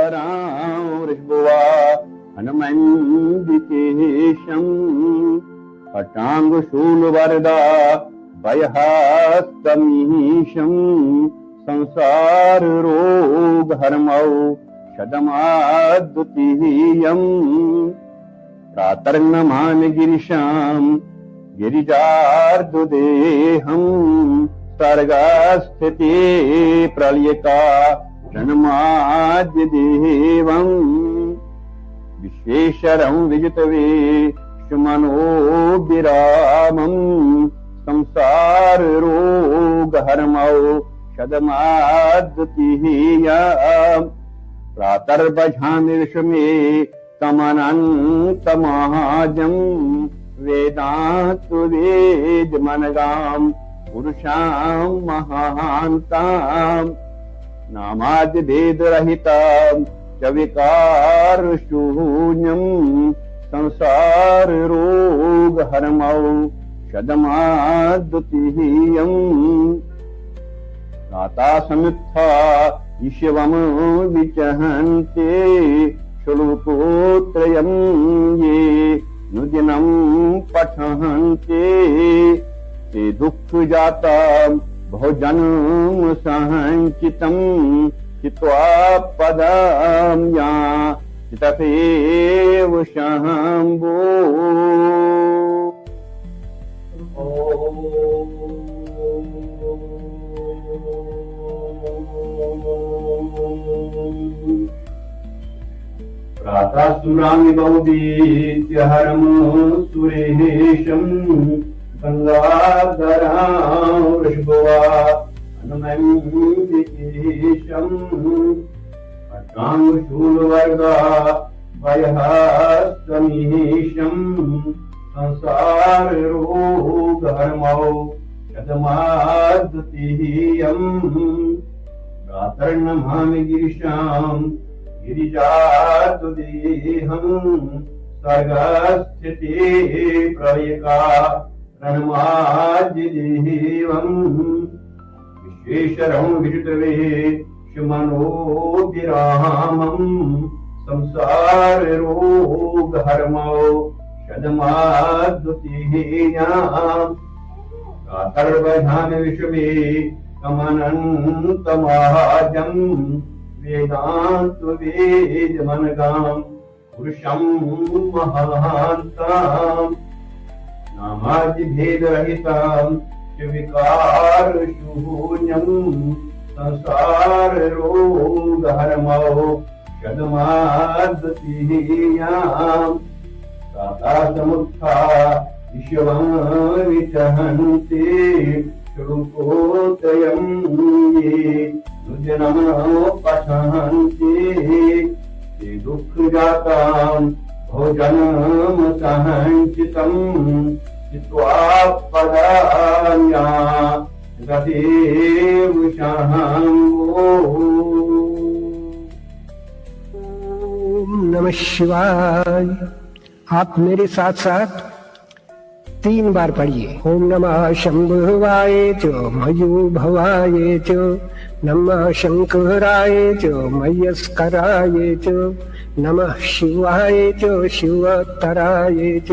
धरावृषभुवा हनुमन्दिकेशम् पटाङ्गशूलवरदा भयहस्तमीशम् संसाररोगहर्मौ शतमाद्वितीयम् प्रातर्नमामि गिरिशाम् गिरिजार्दुदेहम् सर्गस्थिते प्रलयका रणमाद्यदेवम् विश्वेश्वरं विजितवे सुमनोभिरामम् संसाररोगहर्मौ शतमाद्वितीयम् प्रातर्भजामि विश्वमे तमनन्तमाजम् वेदान्तवेदमनगाम् पुरुषां महान्ताम् नामाद्यभेदरहितां च विकारशून्यम् संसाररोगहर्मौ शतमाद्वितीयम् दाता समुत्था ईश्वरं विचहन्ते श्लोकोत्रयं ये नुदिनं पठन्ते ते दुःखजाता बहुजन्म संचितं चित्वा पदं या चितपेव शम्भो। प्रातःसुरामि बहुवीत्यहरं सुरेशम् गंगाधरां वृषभुवा हनुमन्दिकेशम् पटाङ्गशूलवर्गा भयहस्तमीशम् संसाररोगहर्मौ शतमाद्वितीयम् प्रातर्नमामि गिरिशाम् गिरिजार्दुदेहम् सर्गस्थिते प्रलयका रणमाद्यदेवम् विश्वेश्वरं विजितवे सुमनोभिरामम् संसाररोगहर्मौ शतमाद्वितीयम् प्रातर्भजामि विश्वमे तमनन्तमाजम् वेदान्तवेदमनगाम् पुरुषं महान्ताम् नामाद्यभेदरहितां च विकारशून्यम् संसाररोगहर्मौ शतमाद्वितीयम् दाता समुत्था ईश्वरं विचहन्ते श्लोकोत्रयं ये नुदिनं पठन्ते ते दुःखजातां बहुजन्म संचितं चित्वा पदान्या गतेव शम्भो। ओम नमः शिवाय। आप मेरे साथ साथ 3 बार पढ़िए। ओम नमः शंभुवाय च मयूभवाय च नमः शंकराय च मयस्कराय च नमः शिवाय च शिवतराय च।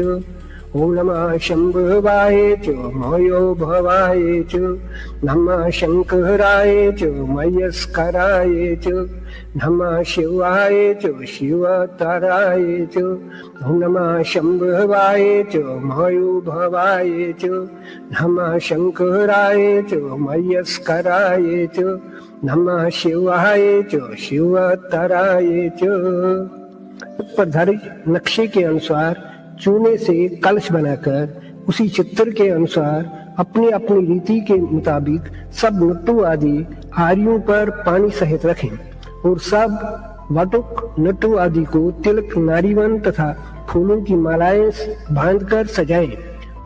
ओम नमः शंभुवाय च मयूभवाय च नमः शंकराय च मयस्कराय च नमः शिवाय च शिवतराय च। ओम नमः शंभुवाय च मयूभवाय च नमः शंकराय च मयस्कराय च नमः शिवाय च शिवतराय च। ऊपर नक्शे के अनुसार चूने से कलश बनाकर उसी चित्र के अनुसार अपनी अपनी रीति के मुताबिक सब नट्टू आदि आर्यों पर पानी सहित रखें और सब वटुक नट्टू आदि को तिलक नारीवन तथा फूलों की मालाएं बांधकर सजाएं।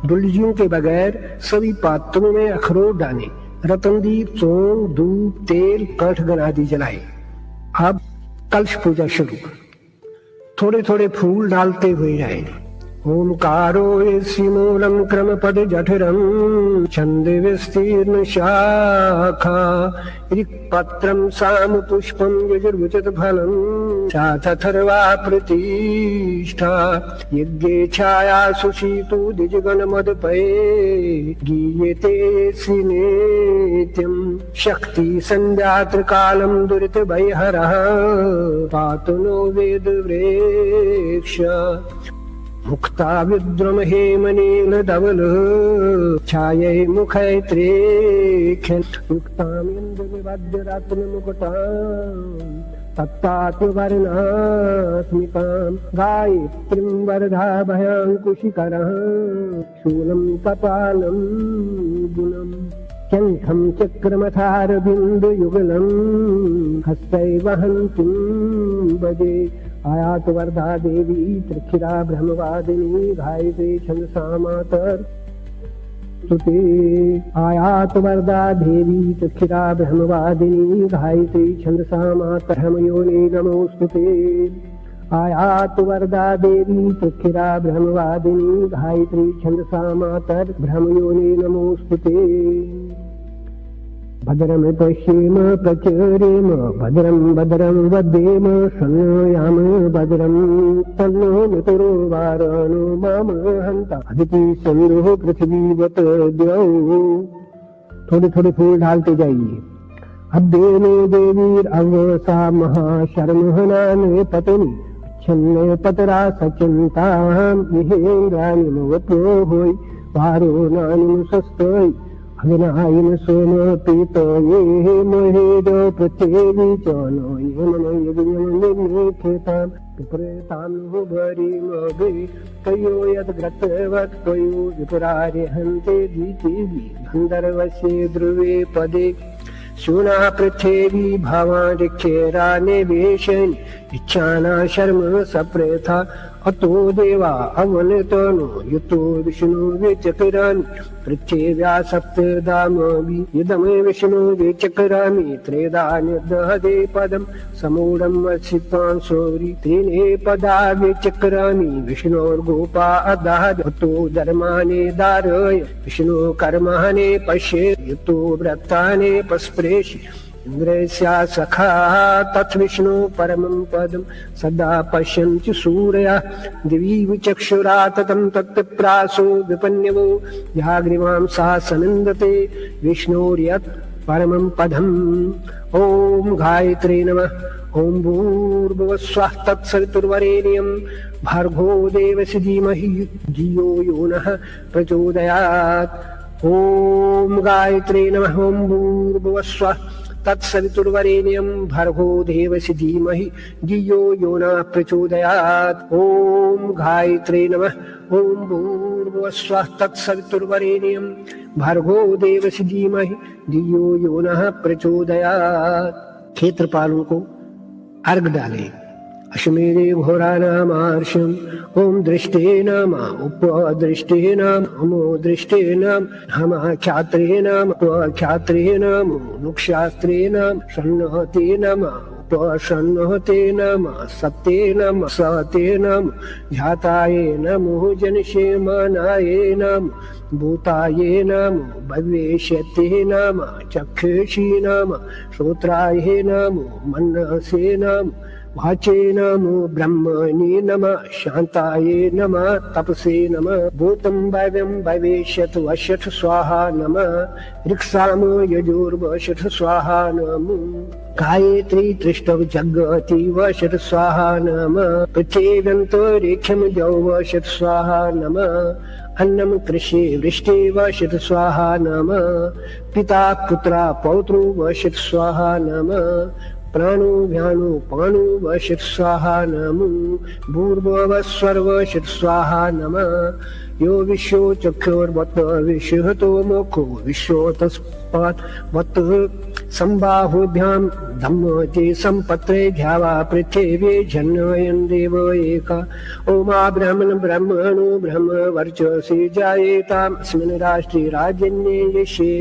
दुल्जियों के बगैर सभी पात्रों में अखरोट डालें। रतनदीप, सोम, धूप, तेल, कंठगन आदि जलाएं। अब कलश पूजा शुरू। थोड़े थोड़े फूल डालते हुए जाएं ओंकारो यस्य मूलं क्रमपद जठरं छंद विस्तीर्ण शाखा ऋक्पत्रं सामुपुष्पं यजुर्वचत फलं चाथर्वा प्रतिष्ठा यज्ञे छाया सुशीतो द्विजगण मदपये गीयते सिनेत्यं शक्ति संध्यात्र कालं दुरित भयहरः पातु नो वेद वृक्ष मुक्ता विद्रम हेमनील धवल छायै मुखैत्रे युक्तामिन्द्रनिवाद्य रात्र मुकुटां तत्तात्वर्णात्मिकां गायत्रीं वरदाभयाङ्कुशिकरः शूलं कपालं गुणम् शङ्खं चक्रमथारबिन्दुयुगलं हस्तैर्वहन्तीं भजे आयात वरदा देवी त्रिक्षिरा ब्रह्मवादिनी गायत्री छंदसा मातर स्तुते आयात वरदा देवी त्रिक्षिरा ब्रह्मवादिनी गायत्री छंदसा मातर ब्रह्मयोनि नमोस्तुते आयात वरदा देवी त्रिक्षिरा ब्रह्मवादिनी गायत्री छंदसा मातर ब्रह्मयोनि नमोस्तुते भद्रं पश्येम प्रचरेम भद्रं भद्रं वदेम शृणुयाम भद्रं तन्नो मितरो वारणो माम हन्ता अदिति सिंधु पृथ्वीवत द्यौ। थोड़े थोड़े फूल डालते जाइए। अब देने देवीर अवसा महाशर्महनाने पतनी छन्ने पतरा सचिंताम इहेंगानि मवतो होय वारो नानि सस्तोय अग्नायन सोम पीतो ये मोहेद पृथ्वी चनो ये मनो यज्ञ खेताम विपरीताम भरी मगे कयो यद ग्रतवत कयो विपरारे हन्ते दीतिवि गन्धर्वस्य ध्रुवे पदे शूना पृथ्वी भावारिक्षेरा निवेशन इच्छाना शर्म सप्रेथा अतो देवा अवनतनो युतो विष्णु विचक्रामि पृथ्व्या सप्तदामवि इदमे विष्णु विचक्रामि त्रेधा निर्दहदे पदं समूढं वसितां सौरि त्रीणे पदा विचक्रामि विष्णोर्गोपा अदाद अतो धर्माने दारय विष्णु कर्माणि पश्ये युतो व्रतानि पस्प्रेषि इन्द्रस्या सखा तत् विष्णु परमं पदं सदा पश्यन्ति सूरया दिवीव चक्षुरा ततं तत्प्रासो विपन्यवो याग्रीवां सा सनिन्दते विष्णोर्यत् परमं पदम्। ॐ गायत्री नमः। ॐ भूर्भुवस्वः तत्सवितुर्वरेण्यं भर्गो देवस्य धीमहि धियो यो नः प्रचोदयात्। ॐ गायत्री नमः। ॐ भूर्भुवस्वः तत्सवितुर्वरेण्यं भर्गो देवस्य धीमहि धियो यो नः प्रचोदयात्। ॐ गायत्री नमः। ॐ भूर्भुवस्वः तत्सवितुर्वरेण्यं भर्गो देवस्य धीमहि धियो यो नः प्रचोदयात्। क्षेत्रपालों को अर्घ डालें। अश्वमेधे घोरानामार्षम् ॐ दृष्टे नम उपदृष्टे नम अमो दृष्टे नम हमाख्यात्रे नम उपख्यात्रे नम मुक्षास्त्रे नम षण्णहते नम उपषण्णहते नम सत्ते नम सते नम ध्याताये नमो जनक्षेमानाये नम भूताये नमो भवेष्यते नम चक्षुषी नम श्रोत्राये नमो मनसे नम वाचे नमो ब्रह्मणे नमः शांताये नमः तपसे नमः भूतं भव्यं भविष्यत् वशठ स्वाहा नमः ऋक्सामो यजुर्वशठ स्वाहा नमः गायत्री त्रिष्टव जगति वशठ स्वाहा नमः पृथ्व्यन्तरिक्षं जौ वशठ स्वाहा नमः अन्नं कृषि वृष्टि वशठ स्वाहा नमः पिता पुत्रा पौत्रो वशठ स्वाहा नमः प्राणो व्यानो पाणो वशठ स्वाहा नमो भूर्भुवः सर्वशठ स्वाहा नमः यो विश्वो चक्षुर्वत् विश्वतो मुखो विश्वो तस्मात् वत् संबाहुभ्यां धम्मो ते संपत्रे ध्यावा पृथिवी जन्मयन् देव एका ओमा ब्रह्मन् ब्रह्मणो ब्रह्म वर्चसि जायेताम् अस्मिन् राष्ट्रे राजन्ये यशे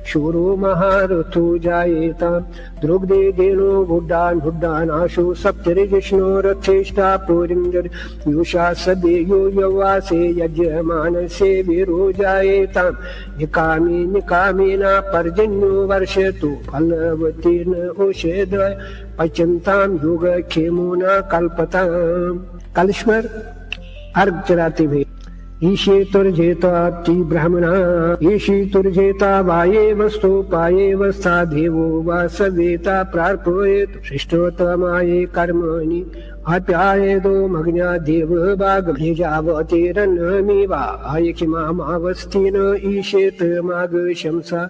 शूरो महारथो जायेताम् द्रुग्धे देनो बुड्डान् बुड्डान् आशु सप्तरिजिष्णो रथेष्टा पुरिन्दर युषा सदेयो यवासे यजमानसे वीरो जायेताम् निकामी निकामेना पर्जन्यो वर्षतु फलवतीर्न औषधय पचन्ताम् योगक्षेमो कल्पताम्। कलिश्वर अर्घ चढ़ाते हुए ईशे तुर्जेता ब्राह्मणा ईशी तुर्जेता वाये वस्तु पाये वस्था देवो वा सवेता प्रार्पयेत् श्रेष्ठोत्तमाये कर्मणि आप्यायेदो मग्न्या देव भागभेजावतीरन्नमि वा आयखिमावस्थिन ईशेत माग शंसा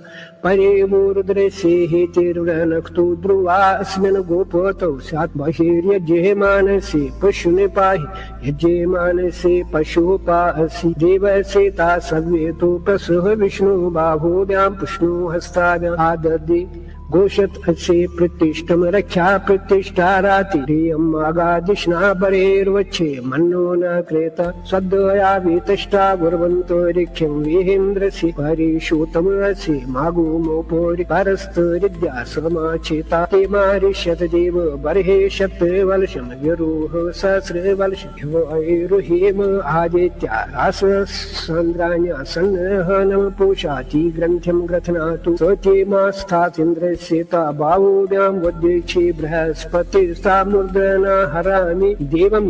परे वो रुद्रस्य हेतिरुरनक्तु ध्रुवास्मिन् गोपतौ स्यात् बहिर्यज्ञे मानसे पशुनिपाहि यज्ञे मानसे पशुपासि देवसेता सव्येतो प्रसह विष्णु बाहुभ्यां पुष्णु हस्ताभ्याम् आददे घोषत असे प्रतिष्ठम रक्षा प्रतिष्ठा राति प्रियम आगादिष्णा परेर्वच्छे मन्नो न क्रेता सद्वया वितष्टा गुर्वन्तो रिख्यं विहेन्द्रसि परिशूतम असि मागो मोपोरि परस्तरिद्या समाचेता ते मारिष्यत देव बर्हे शतवलशम विरोह सहस्रवलशम वैरुहेम आदित्या राससन्द्राण्या सन्नहनम पोषाति ग्रन्थ्यं ग्रथनातु सचे मास्थातीन्द्र सीता बाहुभ्यां वद्येक्षे बृहस्पतिस्ता मूर्धना हरामि देवं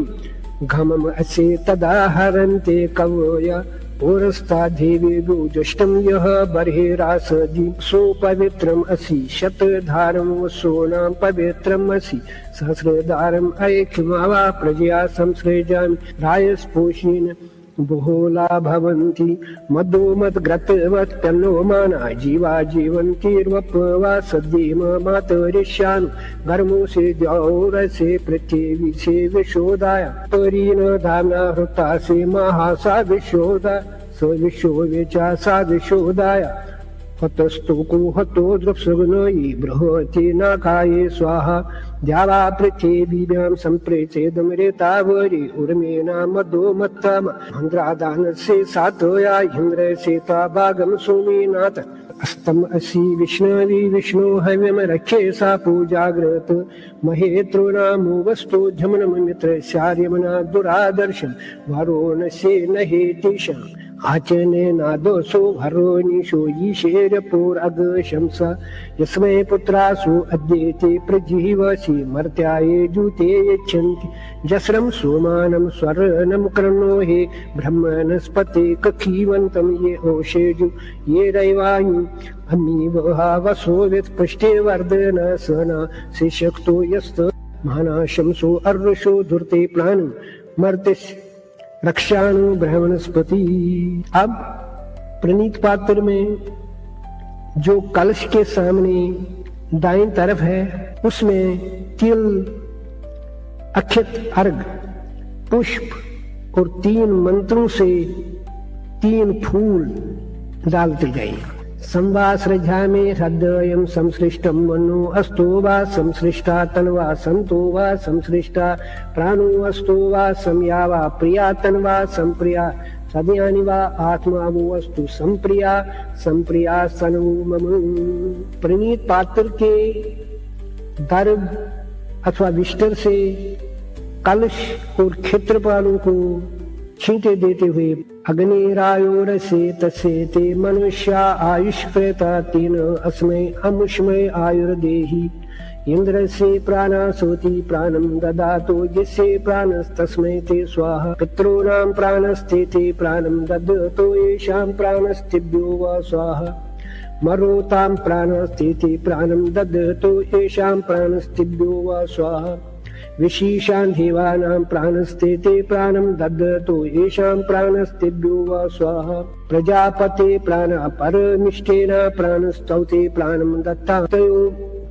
घमम् असे तदा हरन्ते कवय पुरस्ता देवी गोजुष्टं यः बर्हिरासदि सुपवित्रम् असि शतधारं वसूनां पवित्रम् असि सहस्रधारम् ऐक्ष्मावा प्रजया संसृजामि रायस्पोषेण बहुला भवन्ति मधुमद्ग्रतवत् तन्नो माना जीवा जीवन्तिर्वपवा सद्येम मातरिष्यानु गर्मोऽसि द्यौरसि पृथिवी से विशोदाय परीन धाम्ना हृतासि महासा विशोदा स विशोवेचा सा विशोदाय हतस्तुको हतो द्रुप्सुग्नयि बृहति नाकाये स्वाहा द्यावा पृथिवीभ्यां सम्प्रेचेदमृतावरि उर्मेना मदो मत्तम मन्द्रादानस्य सातोया इन्द्रसेता भागं सुमीनाथ अस्तम असि विष्णवी विष्णु हव्यम रक्षे सा पूजाग्रत महेत्रो नामो वस्तु झमनम मित्र शार्यमना दुरादर्शम वरोणसे नहेतिशम् आचने नादोसो हरोनिशो ईशेरपुरगशंसा यस्मै पुत्रासु अद्येते प्रजीवसि मर्त्याये जूते यच्छन्ति जस्रं सोमानं स्वर्णं कर्णो हे ब्रह्मणस्पते कखीवन्तं ये ओषेजु ये रैवायु अमीवहा वसो वित्पृष्टे वर्धना सना शिशक्तो यस्त महानाशंसो अर्वशो धुर्ते प्राणं मर्तिस् रक्षाणु ब्रह्मणस्पति। अब प्रणीत पात्र में जो कलश के सामने दाईं तरफ है उसमें तिल अक्षत अर्घ पुष्प और 3 मंत्रों से 3 फूल डालते जाएंगे। संवासृजा में हृदयं संसृष्टं मनो अस्तो वा संसृष्टा तन्वा संतो वा संसृष्टा प्राणो अस्तो वा संया वा प्रिया तन्वा संप्रिया सदयानि वा आत्मा वो अस्तु संप्रिया संप्रिया सनु मम। प्रणीत पात्र के दर्भ अथवा विस्तर से कलश और क्षेत्रपालों को छींटे देते हुए अग्निरायोरसे तस्य ते मनुष्या आयुष्कृता तेन अस्मै अमुष्मै आयुर्देहि इंद्रस्य प्राणासोति प्राणं ददातो यस्य प्राणस्तस्मै ते स्वाहा पितॄणां प्राणस्ते ते प्राणं ददतो येषां प्राणस्तेभ्यो वा स्वाहा मरोतां प्राणस्ते ते प्राणं ददतो येषां प्राणस्तेभ्यो वा स्वाहा विशेषान् देवानां प्राणस्ते ते प्राणं ददतो येषां प्राणस्तेभ्यो वा स्वाहा प्रजापते प्राण परमिष्ठेन प्राणस्तौते प्राणं दत्ता तयो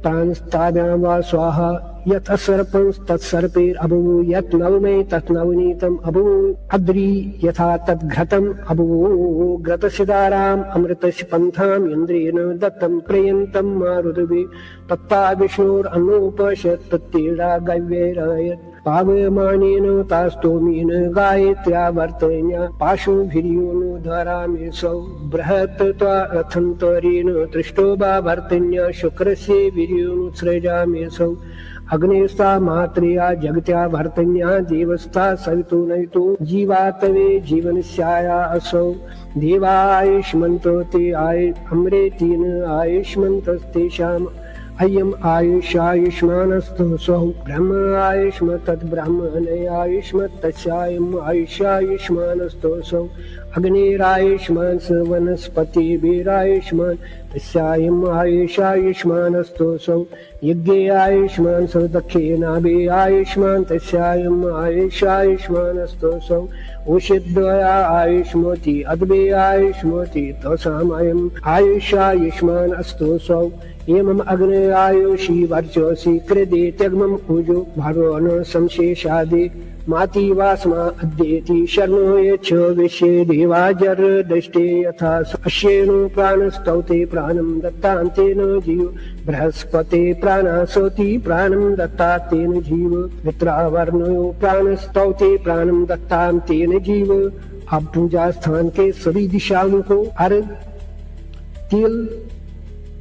प्राणस्ताभ्यां वा स्वाहा यत् सर्पंस तत्सर्पेर अभूव, यत् नवमे तत् नवनीतम अभूव, अद्री यथा तद्घृतम अभूव, घृतसिदाराम अमृतस्य पंथाम इंद्रियेण दत्तम प्रयंतम मारुदवे, तत्ता विष्णुर अनुपशत् तत्तेरा गव्येरायत्, पावमानेन तास्तोमेन गायत्र्या वर्तन्या, पाशुभिर्योनो धरामेसौ बृहत् रथन्तरेण तृष्टो वा वर्तन्या, शुक्रस्य वीर्योनु सृजामेसौ, अग्नेस्ता मात्रया जगत्या वर्तन्या, देवस्ता सवितो नयितो जीवातवे जीवनस्याया असौ, देवायुष्मन्तो ते अमृतेन आयुष्मन्तस्तेषाम्, अयम् आयुष्यायुष्मानस्तु स्वः, ब्रह्म आयुष्म तद्ब्रह्मणे आयुष्म तस्यायम् आयुष्यायुष्मानस्तु स्वः, अग्निरायुष्मान् स वनस्पतिभिरायुष्मान् तस्यायम् आयुष्यायुष्मानस्तु स्वः, यज्ञे आयुष्मान् स दक्षिणाभि आयुष्मान् तस्यायम् आयुष्यायुष्मानस्तु स्वः, उषिद्वया आयुष्मोति अद्वे आयुष्मोति तसामयम् आयुष्यायुष्मान् अस्तु स्वः, एवं अग्ने आयुषी वर्चसी कृदे त्यग्मं पूजो भारो न संशेषादे, माति वास्मा अद्येति शर्णो यच्छ विश्वे देवाजर दृष्टे, यथा अश्येनो प्राणस्तौते प्राणं दत्तां तेन जीव, बृहस्पते प्राणासोति प्राणं दत्ता तेन जीव, मित्रावर्णो प्राणस्तौते प्राणं दत्तां तेन जीव। अब पूजा स्थान के सभी दिशाओं को अर्घ तिल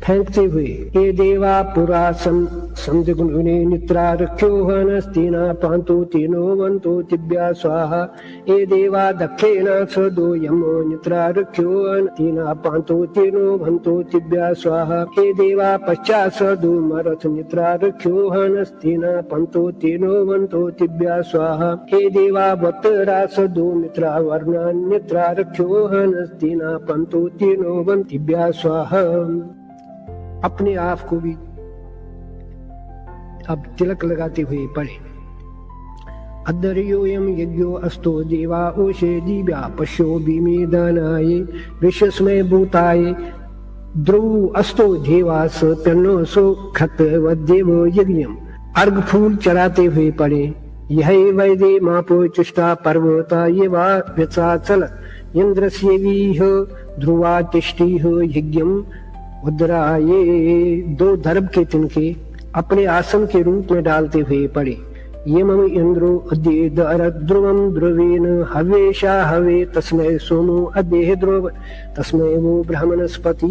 फेंकते हुए, ये देवा पुरा संदिग्ने निद्रा रख्यो हनस्तीना पांतो तीनो वंतो तिब्या स्वाहा, ये देवा दक्षिणा सदो यमो निद्रा रख्यो हनस्तीना पांतो तीनो वंतो तिब्या स्वाहा, ये देवा पश्चात सदो मरथ निद्रा रख्यो हनस्तीना पंतो तीनो वंतो तिब्या स्वाहा, ये देवा वत्तरा सदो निद्रा वर्णा निद्रा रख्यो हनस्तीना पंतो तीनो वन तिब्या स्वाहा। अपने आप को भी अब तिलक लगाते हुए पढ़े, अद्दर्योयम यज्ञो अस्तो देवा ओषे दिव्या पश्यो भीमे दानाय, विश्वस्मय भूताय ध्रुव अस्तो देवास तन्नो सो खत वदेव यज्ञम। अर्घ फूल चढ़ाते हुए पढ़े, यह वैदे मापो चुष्टा पर्वता ये वा व्यचा चल, इंद्रस्यवीह ध्रुवा तिष्ठिह यज्ञम उद्राये। दो दर्भ के तिनके अपने आसन के रूप में डालते हुए पड़े, ये मम इंद्रो अद्य ध्रुवम ध्रुवेन हवेशा हवे तस्मै सोमो अद्य ध्रुव तस्मै वो ब्राह्मणस्पति।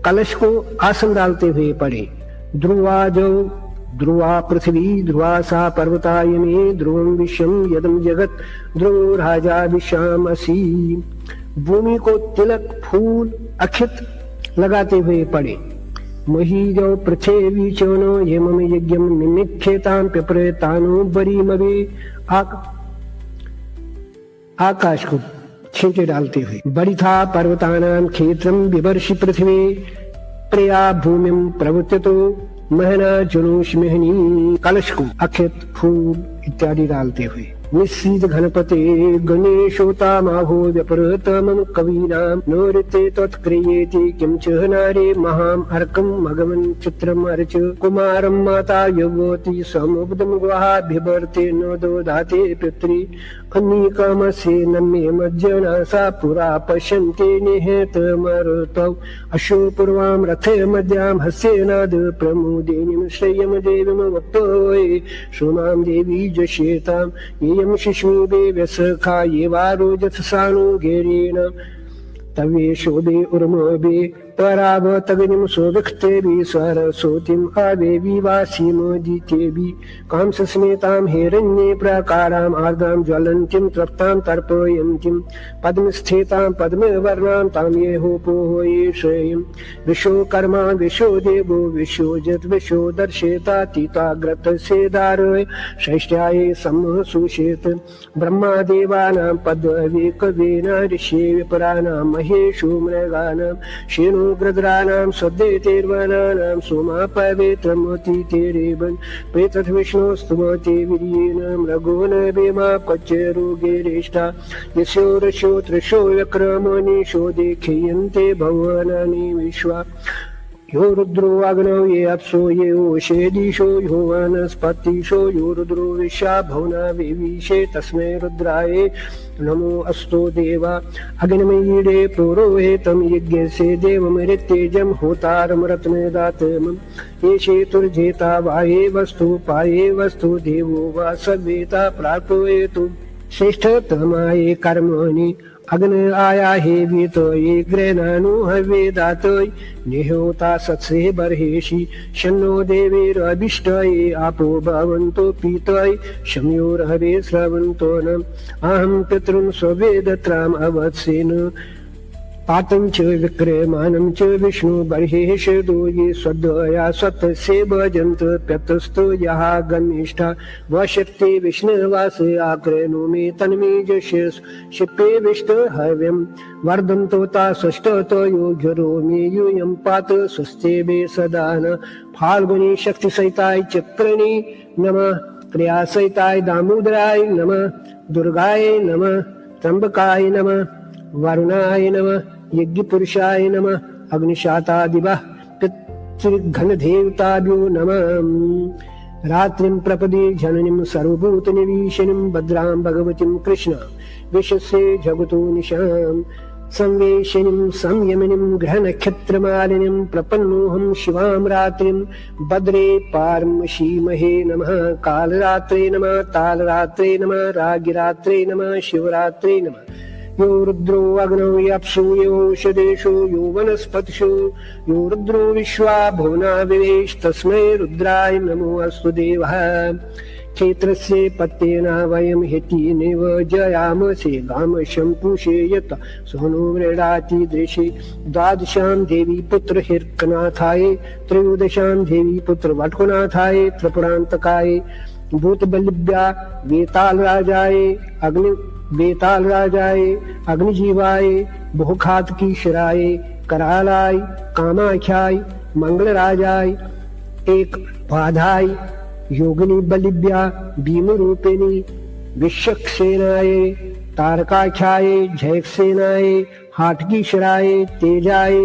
कलश को आसन डालते हुए पड़े, ध्रुवा जो ध्रुवा पृथ्वी ध्रुवा सा पर्वताय में ध्रुवम विश्वम यदम जगत ध्रुवो राजा विश्वामसी। भूमि को तिलक फूल अक्षित लगाते हुए पड़े, महीजो पृथ्वी चोनो ये मम यज्ञम निमिक्षेतां पिपरेतानो बरीमवे। आकाश को छींटे डालते हुए, बड़िथा पर्वतानां क्षेत्रम विवर्षि पृथ्वी प्रया भूमिम प्रवृत्तो महना जुनूष्मिहनी। कलश को अक्षत फूल इत्यादि डालते हुए, निश्चित घनपते गणेशोता माभो व्यपरत मम कवीनां नोरिते तत्क्रियेति किं च नारे महाम अर्कं मगमन चित्रम अर्च। कुमारं माता युवती समुब्धं गुहा बिभर्ते नो दोधाते पितृ अनिकामसे नमे मज्जना सा पुरा पश्यन्ते निहत मरुतौ। अशो पूर्वां रथे मध्यां हस्येनाद प्रमुदिनीं श्रेयं देवीं वक्तोये सोमां देवी जशेतां येयं शिशु देव्यसखा ये वारो जत्सानु गेरेण तवे शोभे उर्मोभे पराव तगनिम सोविख्तेभि सरस्वतीम आवे विवासीम जितेभि कांसस्मेतां हिरण्ये प्राकाराम् आर्द्रां ज्वलन्तीं तप्तां तर्पयन्तीं पद्मस्थितां पद्मवर्णां तां ये होपो ये श्रेयं। विश्वकर्मा विश्वो देवो विश्वजित् विश्वो दर्शेतातीताग्रतसेदारय षष्ट्याये सम्मसुषेत। ब्रह्मा देवानां पदवे कवीनां ऋषि विपराणां महेषु मृगाणां शेनो ग्रद्राणां सद्येतेर्वनानां सोमा पवित्रमतितेरेवन् प्रेतथ विष्णोस्तुमते वीर्येण मृगोन वेमा पच्यरोगेरेष्टा। यस्यो रशो त्रिशो व्यक्रमणीषो देख्यन्ते भुवनानि विश्वा। यो रुद्रो अग्नौ ये अप्सो ये ओषेदिशो यो वनस्पतिशो यो रुद्रो विश्वा भुवना विवीशे तस्मै रुद्राय नमो अस्तु देवा अग्निमयीडे पुरोहितं यज्ञस्य देवमृत्येजं होतारं रत्नदातमं ये चेतुर्जेता वाये वस्तु पाये वस्तु देवो वा सवेता प्राप्येतु श्रेष्ठतमाये कर्मणि अग्न आया हे वीतये ग्रहणानु हवेदातये निहोता सत्से बर्हेषि शन्नो देवीरभिष्टये आपो भवन्तो पीतये शम्योर्हवे स्रवन्तो न अहं पितॄन् स्ववेदत्राम् अवत्सेन पातं च विक्रमानं च विष्णु बर्हेष ये स्वद्वया स्वतस्य भजन्त प्यतस्तो यः गमिष्ठा वशक्ति विष्णुवास आकृणो मे तन्मे जशस् शिप्ये विष्णु हव्यं वर्धन्तो ता षष्ठतो योग्यरो मे यूयं पात स्वस्ते बे सदा न फाल्गुनी शक्ति सहिताय चक्रणी नमः क्रिया सहिताय दामोदराय नमः दुर्गाय नमः त्र्यंबकाय नमः वरुणाय नमः यज्ञ पुरुषाय नमः अग्निशातादिवः पितृघनदेवताभ्यो नमः रात्रिं प्रपदे जननीं सर्वभूतनिरीशनीं भद्रां भगवतीं कृष्ण विश्वस्य जगतो निशां संवेशिनीं संयमिनीं ग्रहनक्षत्रमालिनीं प्रपन्नोऽहं शिवां रात्रिं भद्रे पारमशीमहे नमः कालरात्रे नमः तालरात्रे नमः रागिरात्रे नमः शिवरात्रे नमः यो रुद्रो अग्नौ अप्सु यो औषधेषु यो वनस्पतिषु यो रुद्रो विश्वा भुवना विवेश तस्मै रुद्राय नमो अस्तु देवः क्षेत्रस्य पत्येन वयं हेतिनेव जयामसे गामशं पूषेयत सोनो मृडाति दृशे द्वादशां देवी पुत्र हिरकनाथाय त्रयोदशां देवी पुत्र वटकुनाथाय त्रिपुरान्तकाय भूतबलिभ्या वेताल राजाय अग्निजीवाय बहुघातकीशराय करालाय कामाख्याय मंगलराजाय एक पाधाय योगिनी बलिभ्या भीमरूपिणी विश्वक्सेनाय तारकाख्याय जयसेनाय हाटकीशराय तेजाय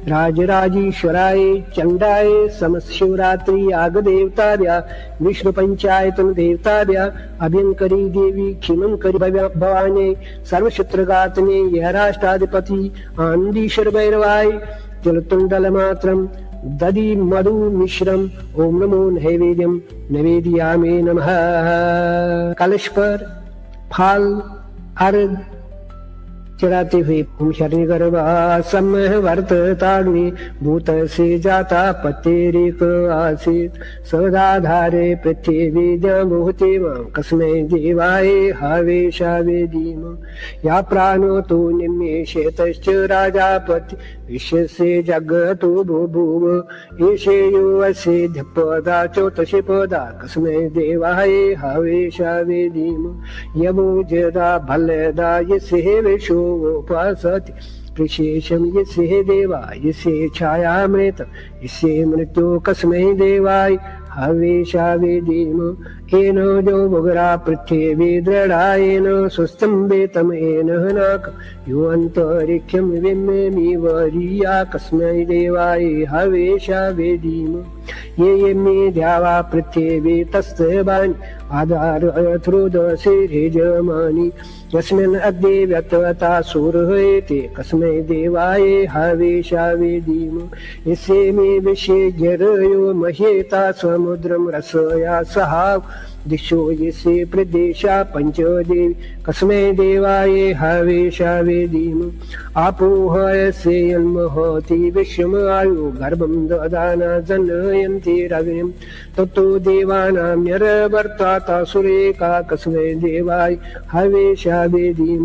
राजराजेश्वराय चंडाय समशिवरात्रि यागदेवताभ्या विष्णु पंचायतन देवताभ्या अभ्यंकरी देवी क्षीमंकरी भवानी सर्वशत्रुघातने यह राष्ट्राधिपति आनंदीश्वर भैरवाय तिलतुंडलमात्रम दधि मधु मिश्रम ओम नमो नैवेद्यम नैवेद्यामे नमः। कलश पर फल अर्घ चढ़ाते हुए ओम शरणी गर्भा समय वर्तताग्नि भूत से जाता पतेरिक आसीत सदाधारे पृथ्वी जाम्बुते कस्मै देवाय हवेशावे धीम या प्राणो तो निमेषेतश्च राजापति विश्वस्य जगतो भूभुव एषे यो अस्य ध्यपदा चोतशे पदा कस्मै देवाय हवेशावे धीम यमो जदा भलदा यस्य विशो उपासति विशेषं यस्य देवा यस्य छायामृत यस्य मृत्यु कस्मै देवाय हवेशावे धीम येन जो वगरा पृथ्वी दृढायेन सुस्तम्भेतम येन नाक यो अन्तरिक्षं विम्मेमि वरीया कस्मै देवाय हवेशावे धीम ये मे द्यावा पृथ्वी तस्य वाणी आधार अथ्रोदशिरेजमानि यस्मिन् अद्य व्यतवता सूर्येते कस्मै देवाय हवेशावे धीम यस्य मे विश्वे जरयो महेता समुद्रं रसया सहाव दिशो यस्य प्रदेशा पञ्चदेवी कस्मै देवाय हवेशावे धीम आपोह यस्य यन्महोति विश्वमायु गर्भं ददाना जनयन्ति रविं ततो देवानां यरवर्ताता सुरेका कस्मै देवाय हवेशावे धीम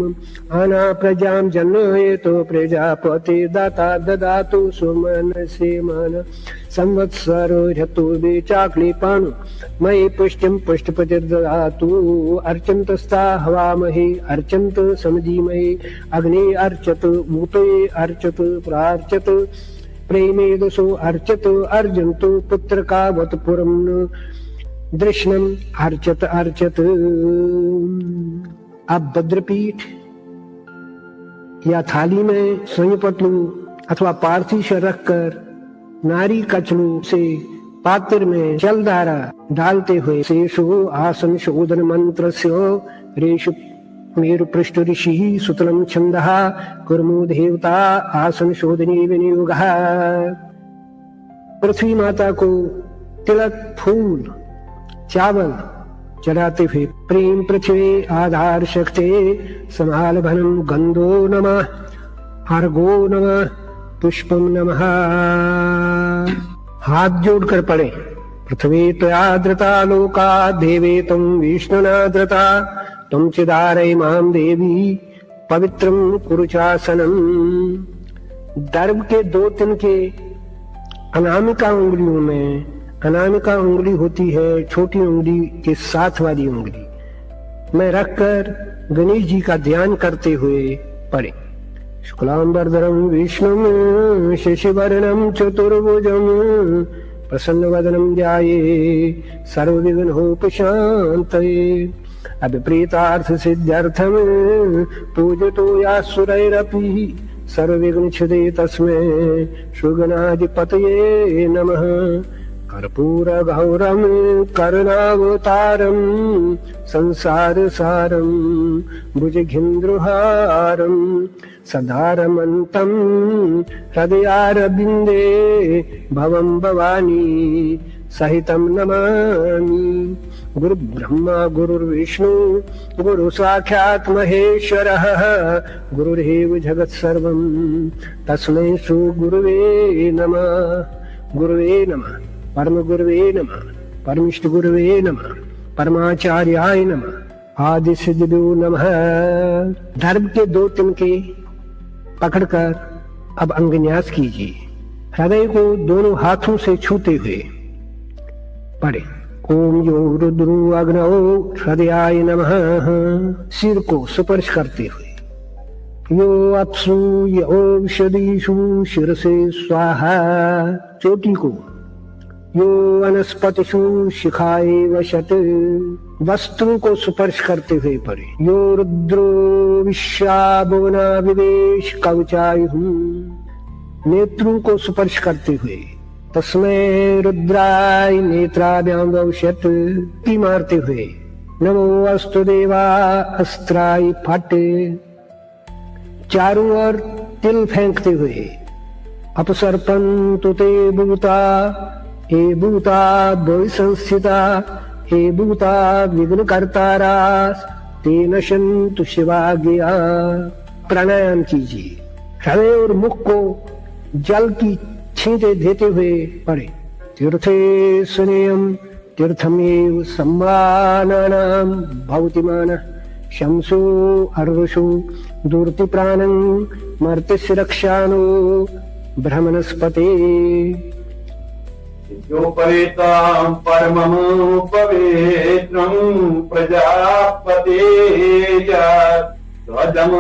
आना प्रजां जनयतो प्रजापति दाता ददातु सुमनसे मन संवत्सरो ऋतु चाक्लीपाणु मयि पुष्टिं पुष्टपतिर्ददातु अर्चन्तस्ता हवामहे अर्चन्त समधीमहे अग्ने अर्चत ऊपे अर्चत प्रार्चत प्रेमेदसो अर्चत अर्जन्तु पुत्रकावत पुरं दृष्णम् अर्चत अर्चत। अब भद्रपीठ या थाली में स्वयं पटलू अथवा पार्थी से रखकर नारी कचलू से पात्र में जल धारा डालते हुए शेषो आसन शोधन मंत्र रेशु मेरु पृष्ठ ऋषि सुतलम छंद कुर्मो देवता आसन शोधनी विनियोग। पृथ्वी माता को तिलक फूल चावल चढ़ाते हुए प्रेम पृथ्वी आधार शक्ति समाल भनम गंधो नमः अर्घो नमः पुष्पम नमः। हाथ जोड़कर पढ़े। पृथ्वी त्वयाद्रता लोका देवे तुम विष्णुनाद्रता तुम चिदारय माम देवी पवित्रम कुरुचासनम। दर्भ के 2 तिनके अनामिका उंगलियों में, अनामिका उंगली होती है छोटी उंगली के साथ वाली उंगली में रखकर गणेश जी का ध्यान करते हुए पढ़े। शुक्लांबरधरम विष्णुम शशिवर्णम चतुर्भुजम प्रसन्नवदनम ध्याये सर्वविघ्नोपशान्तये। अभिप्रेतार्थ सिद्ध्यर्थम पूजतो यासुरैरपि सर्वविघ्नच्छिदे तस्मै सुगणाधिपतये नमः। कर्पूरगौरम करुणावतारम संसारसारम भुजगेन्द्रहारम सदारमन्तं हृदयारविन्दे भवं भवानी सहितं नमामि। गुरु ब्रह्मा गुरुर्विष्णु गुरु साक्षात् महेश्वरः गुरुरेव जगत् सर्वं तस्मै श्री गुरुवे नमः। गुरुवे नमः, परम गुरुवे नमः, परमिष्ठ गुरुवे नमः, परमाचार्याय नमः, आदि सिद्धो नमः। धर्म के 2 तिनके पकड़कर अब अंगन्यास कीजिए। हृदय को दोनों हाथों से छूते हुए पढ़े। ओम यो रुद्रो अग्नौ हृदयाय नमः। सिर को स्पर्श करते हुए यो अप्सु यो औषधीषु शिरसे स्वाहा। चोटी को यो वनस्पतिषु शिखाय वशत। वस्त्रों को स्पर्श करते हुए पढ़े। यो रुद्रो विश्वाभुवना विवेश कवचायुः। नेत्रों को स्पर्श करते हुए तस्मै रुद्राय नेत्राभ्यां वौषट की मारते हुए नमो अस्तु देवा अस्त्राय फट। चारों ओर तिल फेंकते हुए अपसर्पन्तु ते भूता हे भूता भय संस्थिता हे भूता विघ्न कर्तारा ते नशन्तु शिवाज्ञया। प्राणायाम कीजिए। हृदय और मुख को जल की छींटे देते हुए पढ़े। तीर्थे सुनेयम तीर्थमेव सम्मानानां भवतिमानः शंसो अर्वशो दूर्ति प्राणं मर्त्यस्य रक्षानो ब्रह्मणस्पते। योपरीतां परमं पवित्रं प्रजापते स्वदम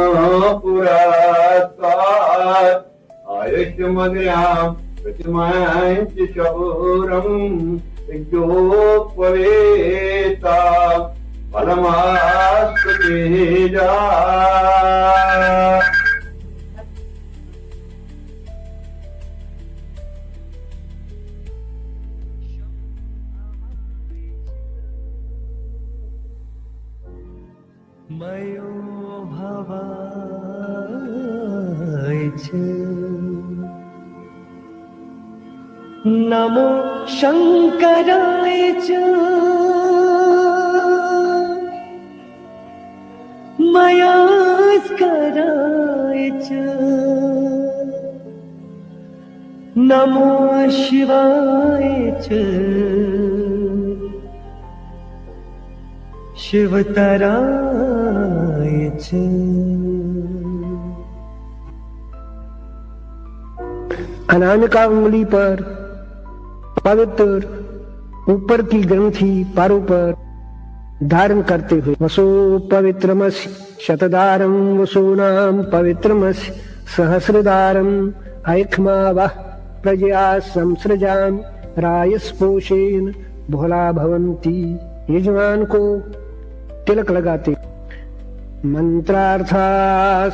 पुरस्तात् आयुष्मग्र्यां प्रतिमां च शौरं योपवेता फलमास्तु तेजा। मयो भवाय च नमो शंकराय च मयास्कराय च नमो शिवाय च शिवतराय च। अनामिका उंगली पर पवित्र ऊपर की ग्रंथि पारों पर धारण करते हुए वसो पवित्रमस्य शतदारं वसूनां पवित्रमस्य सहस्रदारं ऐक्मावः प्रजया संसृजां रायस्पोषेण बहुला भवन्ति। यजमान को तिलक लगाते मंत्रार्था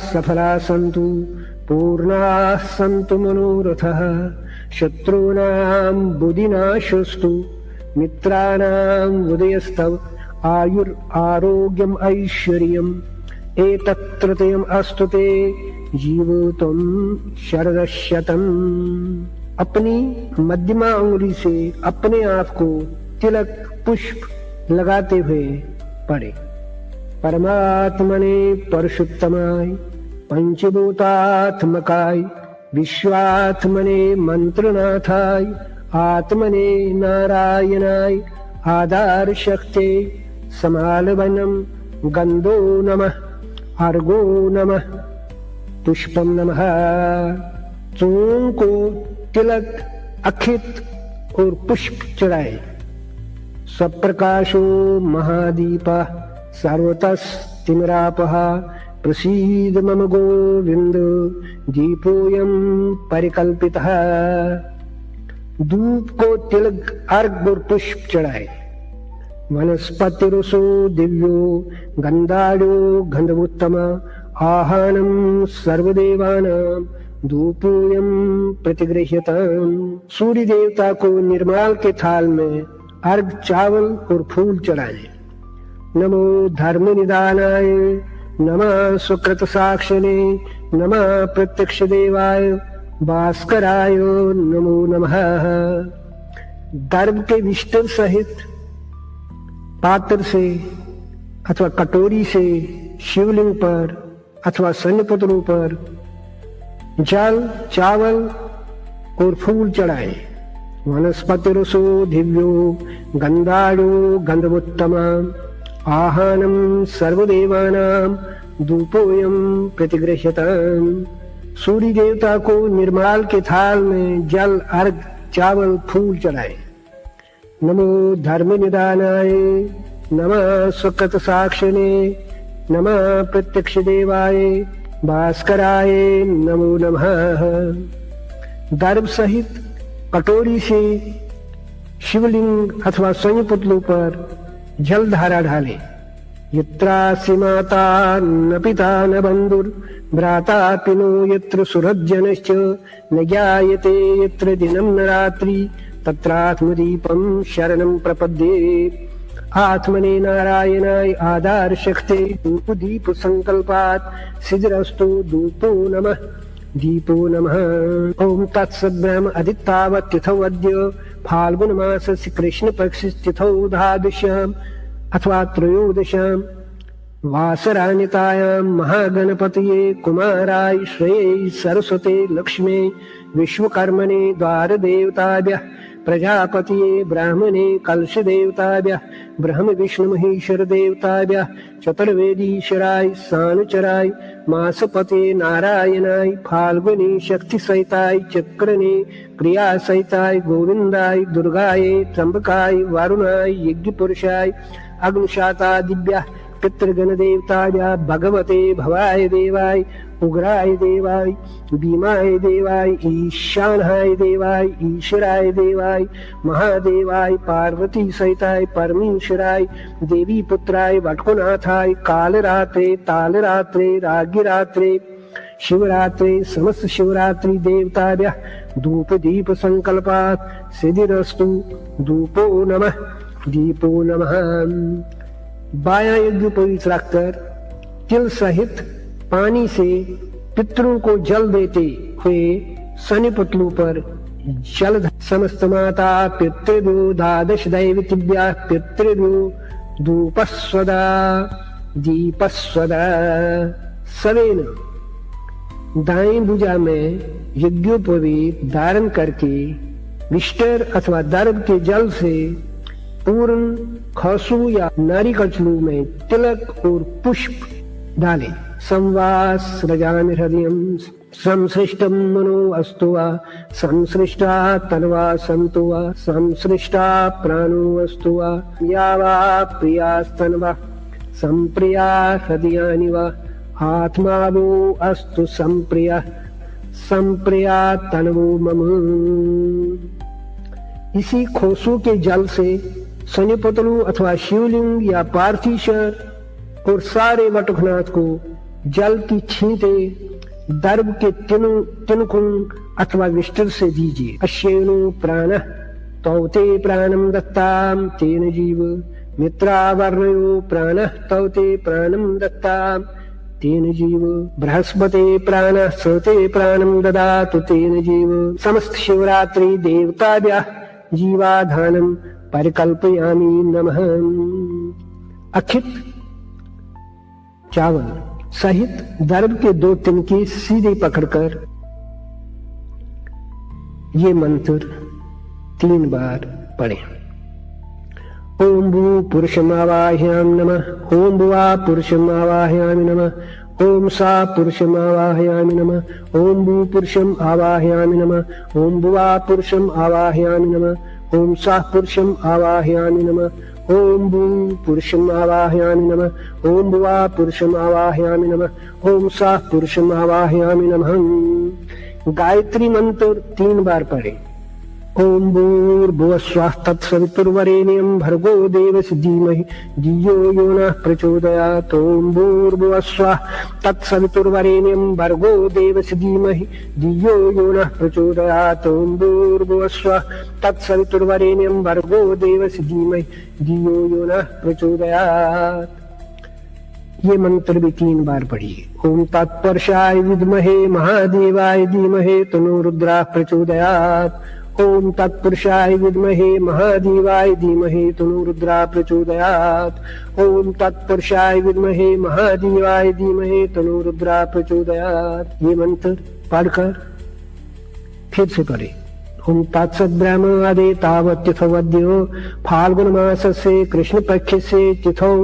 सफला संतु पूर्णा संतु मनोरथः शत्रूणां बुद्धिनाशस्तु मित्राणां उदयस्तव आयुर आरोग्यम ऐश्वर्यम एतत्त्रयम् अस्तु ते जीवोतम शरदशतम्। अपनी मध्यमा उंगली से अपने आप को तिलक पुष्प लगाते हुए पढ़े। परमात्मने परशुत्तमाय पंचभूतात्मकाय विश्वात्मने मंत्रनाथाय आत्मने नारायणाय आधार शक्ते समालवनम गंधो नमः अर्घो नमः पुष्पम नमः। चूर्ण को तिलक अक्षित और पुष्प चढ़ाए। सप्रकाशो महादीपः सर्वतस्तिमिरापः प्रसीद मम गोविंद दीपोऽयं परिकल्पितः। धूप को तिलक अर्घ और पुष्प चढ़ाए। वनस्पतिरुषो दिव्यो गंधाढ्यो गंधवोत्तम आहानम सर्वदेवानां धूपोऽयं प्रतिगृह्यताम्। सूर्य देवता को निर्माल के थाल में अर्घ चावल और फूल चढ़ाए। नमो धर्म निदानाय नमः सुकृत साक्षिणे नमः प्रत्यक्ष देवाय भास्कराय नमो नमः। दर्भ के विष्टर सहित पात्र से अथवा कटोरी से शिवलिंग पर अथवा सन्निपत्रों पर जल चावल और फूल चढ़ाए। वनस्पतिरुषो दिव्यो गंधाढ्यो गंधवोत्तम आहानम सर्वदेवानां धूपोऽयं प्रतिगृह्यताम्। सूर्य देवता को निर्माल के थाल में जल अर्घ चावल फूल चढ़ाए। नमो धर्म निदानाय नमः सुकृत साक्षिणे नमः प्रत्यक्ष देवाय भास्कराय नमो नमः। दर्भ सहित कटोरी से शिवलिंग अथवा स्वयंपुतलों पर जल धारा ढाले। यत्रासि माता न पिता न बंधुर भ्राता पिनो यत्र सुहृज्जनश्च न ज्ञायते यत्र दिनं न रात्रि तत्रात्मदीपं शरणं प्रपद्ये। आत्मने नारायणाय आधार शक्ते धूप दीप संकल्पात् सिद्धिरस्तु धूपो नमः दीपो नमः। ओम तत्सत् ब्रह्म अदित्तावत् तिथौ अद्य फाल्गुन मासस्य कृष्ण पक्ष तिथौ द्वादश्याम् अथवा त्रयोदश्याम् वासरानितायां महागणपतये कुमाराय श्रेयै सरस्वते लक्ष्मे विश्वकर्मणे द्वार देवताभ्यः प्रजापतये ब्राह्मणे कलश देवताभ्यः ब्रह्म विष्णु महेश्वर देवताभ्यः चतुर्वेदीश्वराय सानुचराय मासपते नारायणाय फाल्गुनी शक्ति सहिताय चक्रने क्रिया सहिताय गोविंदाय दुर्गाय त्र्यंबकाय वरुणाय यज्ञ पुरुषाय अग्निशातादिभ्यः पितृगण देवताभ्यः भगवते भवाय देवाय उग्राय देवाय भीमाय देवाय ईशानाय देवाय ईश्वराय देवाय महादेवाय पार्वती सहिताय परमेश्वराय देवी पुत्राय वटकुनाथाय कालरात्रे तालरात्रे राज्ञरात्रे शिवरात्रे समस्त शिवरात्रि देवताभ्यः धूप दीप संकल्पात् सिद्धिरस्तु धूपो नमः दीपो नमः। बायां यज्ञ पवित्र रखकर तिल सहित पानी से पितरों को जल देते हुए सनिपतलों पर जल समस्त माता पितृभ्यो द्वादश दैवतिभ्यः पितृभ्यो धूपस्वदा दीपस्वदा। सवेन दाएं भुजा में यज्ञोपवीत धारण करके विष्टर अथवा दर्भ के जल से पूर्ण खसू या नारी कचलू में तिलक और पुष्प डाले। संवास रजामि हृदयं संसृष्टं मनो अस्तु वा संसृष्टा तन्वा सन्तु वा संसृष्टा प्राणो अस्तु वा या वा प्रियास्तन्वा संप्रिया हृदयानि वा आत्मा वो अस्तु संप्रिया संप्रिया तन्वो मम। इसी खोसू के जल से सनिपतलु अथवा शिवलिंग या पार्थीश्वर और सारे वटुकनाथ को जल की छींटे दर्भ के तिनकुं अथवा विस्तर से दीजिए। अश्येनु प्राणः तौ ते प्राणं दत्ताम तेन जीव, मित्रावर्णयो प्राणः तौ ते प्राणं दत्ताम तेन जीव, बृहस्पते प्राणः स ते प्राणं ददातु तेन जीव। समस्त शिवरात्रि देवताभ्यः जीवाधानं परिकल्पयामि नमः। अखित चावल सहित दर्भ के 2 तिनके सीधे पकड़कर ये मंत्र 3 बार पढ़ें। ओम भू पुरुषम आवाहयामि नमः, ओम भुवा पुरुषम आवाहयामि नमः, ओम सा पुरुषम आवाहयामि नमः, ओम भू पुरुषम आवाहयामि नमः, ओम भुवा पुरुषम आवाहयामि नमः, ओम सा पुरुषम आवाहयामि नमः, ओम भू पुरुषम आवाहयामि नमः, ओम भुवा पुरुषम आवाहयामि नमः, ओम सा पुरुषम आवाहयामि नमः। गायत्री मंत्र 3 बार पढ़ें। ओम भूर्भुवस्वः तत्सवितुर्वरेण्यं भर्गो देवस्य धीमहि धियो यो नः प्रचोदयात्। ओम भूर्भुवस्वः तत्सवितुर्वरेण्यं भर्गो देवस्य धीमहि धियो यो नः प्रचोदयात्। ओम भूर्भुवस्वः तत्सवितुर्वरेण्यं भर्गो देवस्य धीमहि धियो यो नः प्रचोदयात्। ये मंत्र भी 3 बार पढ़िए। ओम तत्पुरुषाय विद्महे महादेवाय धीमहि तन्नो रुद्रः प्रचोदयात्। ओम तत्पुरुषाय विद्महे महादेवाय धीमहि तन्नो रुद्रः प्रचोदयात्। ओम तत्पुरुषाय विद्महे महादेवाय धीमहि तन्नो रुद्रः प्रचोदयात्। ये मंत्र पढ़कर फिर से पढ़े। ओम तत्सद्ब्रह्म आदे तावत्यथवद्यो फाल्गुन मासस्य कृष्ण पक्षस्य तिथौ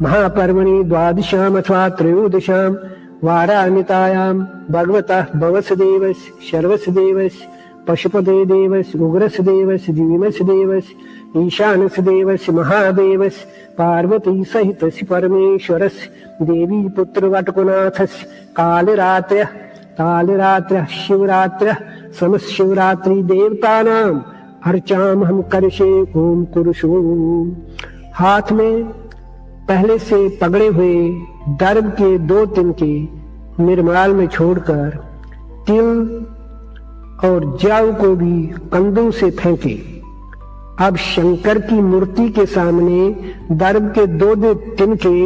महापर्वणि द्वादशाम अथवा त्रयोदशाम वारान्वितायां भगवतः भवसदेवस्य शर्वसदेवस्य पशुपते देवस्य उग्रस्य देवस्य दिव्यमस्य देवस्य ईशानस्य देवस्य महादेवस्य पार्वती सहितस्य परमेश्वरस्य देवी पुत्र वटकुनाथस्य कालरात्र्यः शिवरात्र्यः समस्त शिवरात्रि देवतानां अर्चामहं करिष्ये। ओम कुरुषु। हाथ में पहले से पकड़े हुए दर्भ के 2 तिनके निर्माल में छोड़कर तिल और जव को भी कंधों से फेंके। अब शंकर की मूर्ति के सामने दर्भ के 2 तिनके,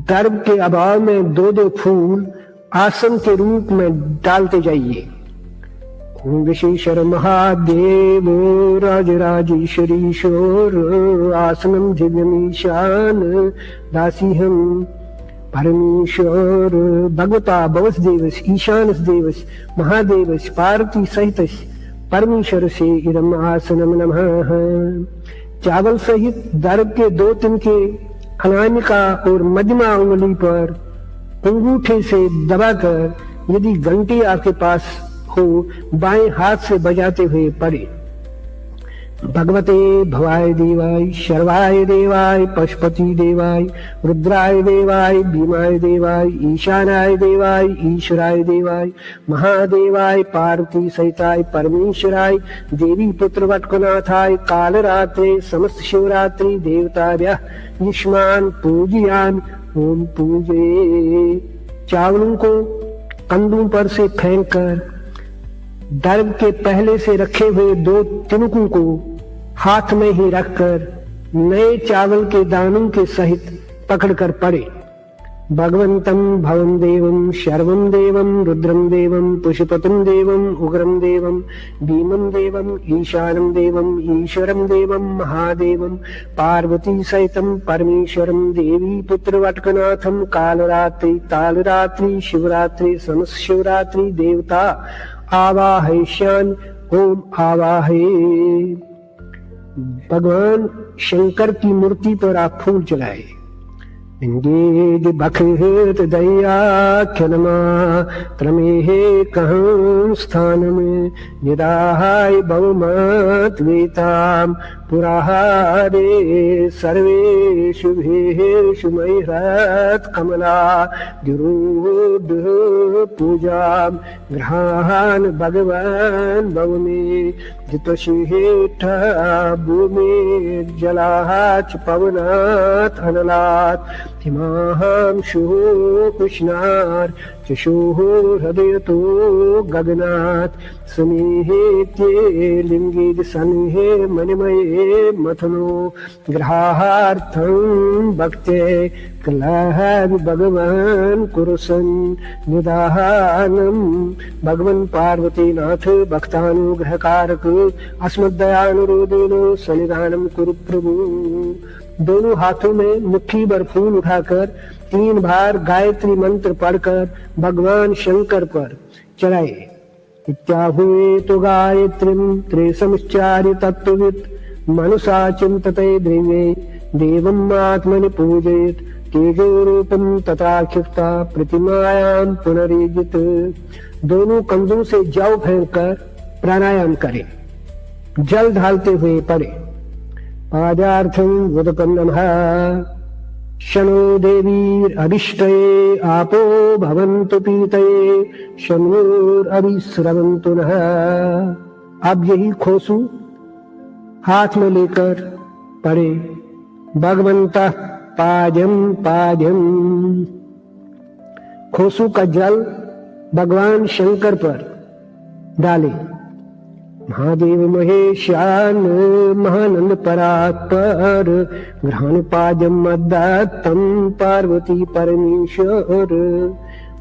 दर्भ के अभाव में 2 फूल आसन के रूप में डालते जाइए। ओम विशेषर महादेव राजराजेश्वरीश्वर आसनम दिव्यमीशान दासीहम परमेश्वर भगवता भवस देवस ईशानस देवस महादेवस पार्वती सहित परमेश्वर से इदम आसनम नमः। चावल सहित दर्भ के 2 तिनके अनामिका और मध्यमा उंगली पर अंगूठे से दबाकर यदि घंटी आपके पास हो बाएं हाथ से बजाते हुए पढ़े। भगवते भवाय देवाय शर्वाय देवाय पशुपति देवाय रुद्राय देवाय भीमाय देवाय ईशानाय देवाय ईश्वराय देवाय महादेवाय पार्वती सहिताय परमेश्वराय देवी पुत्र वटकुनाथाय कालरात्रे समस्त शिवरात्रि देवताभ्यः युष्मान् पूजयामि। ओम पूजे। चावलों को कंधों पर से फेंककर दर्भ के पहले से रखे हुए 2 तिनकों को हाथ में ही रखकर नए चावल के दानों के सहित पकड़कर पड़े। भगवंतम भवम देवम शर्वम देवम रुद्रम देवम पुष्पतम देवम उग्रम देवम भीमम देवम ईशानम देवम ईश्वरम देवम महादेवम पार्वती सहितम परमेश्वरम देवी पुत्र वटकनाथम कालरात्रि तालरात्रि शिवरात्रि समस्त शिवरात्रि देवता आवाहयिष्यामि। ओम आवाहये। भगवान शंकर की मूर्ति पर आप फूल चलाए। बखित दयाख्यनमा त्रमेहे कहं स्थान में निदाहाय बहुमत वेताम पुराहारे सर्वेषु भेषु मयिहृत् कमला दुरुद्ध पूजां गृहान् भगवान् भवमे जितशिहेठ भूमिर्जलात् पवनात् अनलात् हिमांशुः कृष्णार्चशुः हृदयतो गगनात् समीहेत्ये लिङ्गे सन्निहे मणिमये मथनो ग्रहार्थं भक्ते कलहं भगवान् कुरुसन् निदानं भगवन् पार्वतीनाथ भक्तानुग्रहकारक अस्मद्दयानुरोधेन सन्निधानं कुरु प्रभु। दोनों हाथों में मुट्ठी भर फूल उठाकर 3 बार गायत्री मंत्र पढ़कर भगवान शंकर पर चढ़ाए। इत्याहुए तो गायत्रीं त्रिसमुच्चार्य तत्त्ववित् मनसा चिन्तते द्रव्ये देवम् आत्मनि पूजयेत् तेजो रूपं तथा क्षिप्ता प्रतिमायां पुनरीजित। दोनों कंधों से जौ फेंककर प्राणायाम करें, जल ढालते हुए पढ़े। पादार्थं उदकं नमः शनो देवीरभिष्टये आपो भवन्तु पीतये शनोरभिस्रवन्तु नः। अब यही खोसू हाथ में लेकर पढ़े भगवन्तः पाद्यं पाद्यं। खोसू का जल भगवान शंकर पर डाले। महादेव महेशान महानंद परात्पर ग्रहण पाद्यम अदत्तम पार्वती परमेश्वर।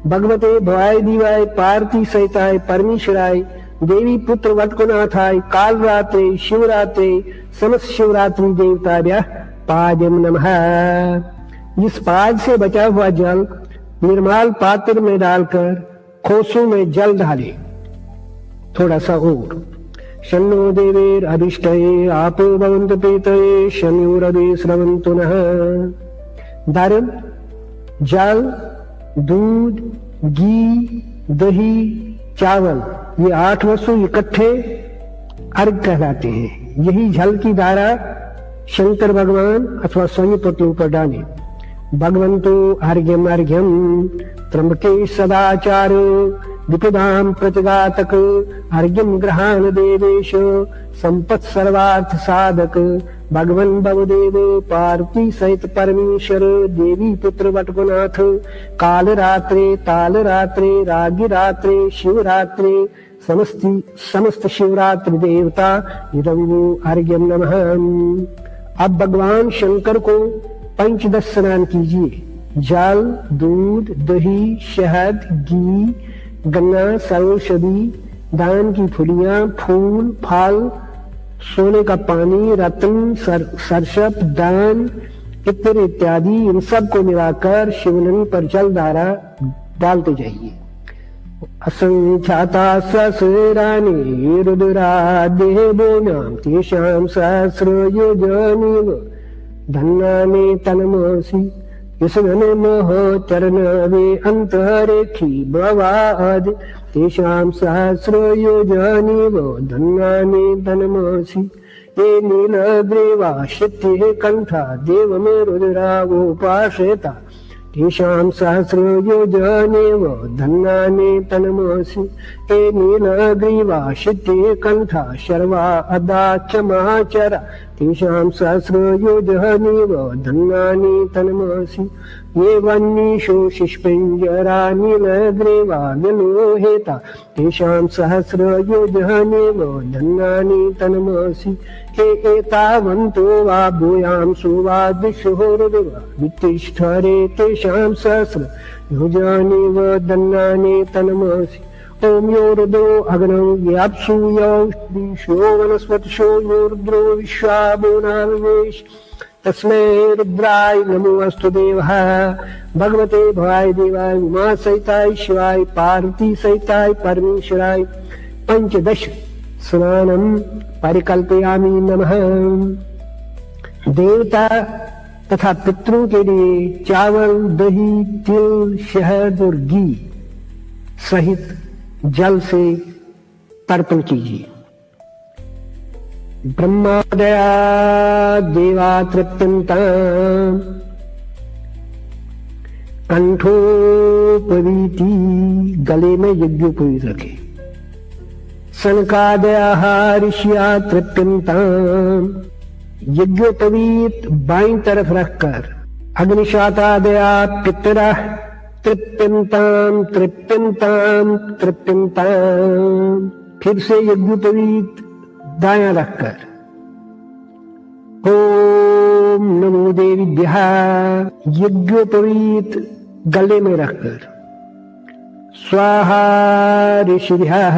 भगवते भवाय दिवाय पार्वती सहिताय परमेश्वराय देवी पुत्र वटकुनाथाय काल रात्रे शिवरात्रि समस्त शिवरात्रि देवताभ्यः पाद्यम नमः। इस पाद से बचा हुआ जल निर्माल पात्र में डालकर खोसू में जल डाले। थोड़ा सा और शन्नो देवीर अभिष्टये आपो भवन्तु पीतये शन्योरभिस्रवन्तु नः। दारुण जल दूध घी दही चावल ये 8 वस्तु इकट्ठे अर्घ कहलाते हैं। यही जल की धारा शंकर भगवान अथवा स्वयं पत्नियों पर डाले। भगवन्तो अर्घ्यम अर्घ्यम त्र्यंबके सदाचार विपदां प्रतिघातक अर्घ्यम ग्रहाण देवेश संपत् सर्वार्थ साधक भगवन् भवदेव पार्वती सहित परमेश्वर देवी पुत्र वटकुनाथ काल रात्रे ताल रात्रे रागी रात्रे शिवरात्रे समस्त शिवरात्रि देवता इदं अर्घ्यम नमः। अब भगवान शंकर को पंचदश स्नान कीजिए। जल दूध दही शहद घी गन्ना सर्वौषधि दान की फुलियां फूल फल सोने का पानी रत्न सरसप दान इत्र इत्यादि इन सब को मिलाकर शिवलिंग पर जल धारा डालते जाइए। असंख्याता सहस्राणि रुद्रा देवोनां तेषां सहस्रयोजनेव धन्यानि तन्मसि कृष्णनमः चरणवे अन्तरेक्षि भवाद् तेषां सहस्रयोजनेव धन्यानि तन्मसि। ये नीलग्रीवा शित्ये कण्ठा देवमे रुद्रावोपाश्रिता तेषां सहस्रयोजनेव धन्यानि तन्मसि। ये नीलग्रीवा शित्ये कण्ठा शर्वा अदाख्यमाचरा तेषां सहस्रयोजनेव धन्यानि तन्मसि। ये वह्निषु शिष्पिञ्जरा नीलग्रीवा विलोहिता तेषां सहस्रयोजनेव धन्यानि तन्मसि। ये एतावन्तो वा भूयांसु वा दिशोरुर्वा वित्तिष्ठरे तेषां सहस्रयोजनेव धन्यानि तन्मसि। ओम यो रुद्रो अग्नौ याप्सु यो दिशो वनस्पतिषो यो रुद्रो विश्वाभुवनाविवेश तस्मै रुद्राय नमोऽस्तु देवः। भगवते भवाय देवाय उमा सहिताय शिवाय पार्वती सहिताय परमेश्वराय पंचदश स्नानं परिकल्पयामि नमः। देवता तथा पितरों के लिए चावल दही तिल शहद और घी सहित जल से तर्पण कीजिए। ब्रह्मादया देवा तृप्यन्ताम् कंठोपवीति, गले में यज्ञोपवीत रखे। सनकादया ऋषिया तृप्यन्ताम्, यज्ञोपवीत बाईं तरफ रखकर। अग्निशातादया पितरा तृप्यन्ताम् तृप्यन्ताम् तृप्यन्ताम्, फिर से यज्ञोपवीत दायां रखकर। ओम नमो देवीभ्यः, यज्ञोपवीत गले में रखकर। स्वाहा ऋषिभ्यः,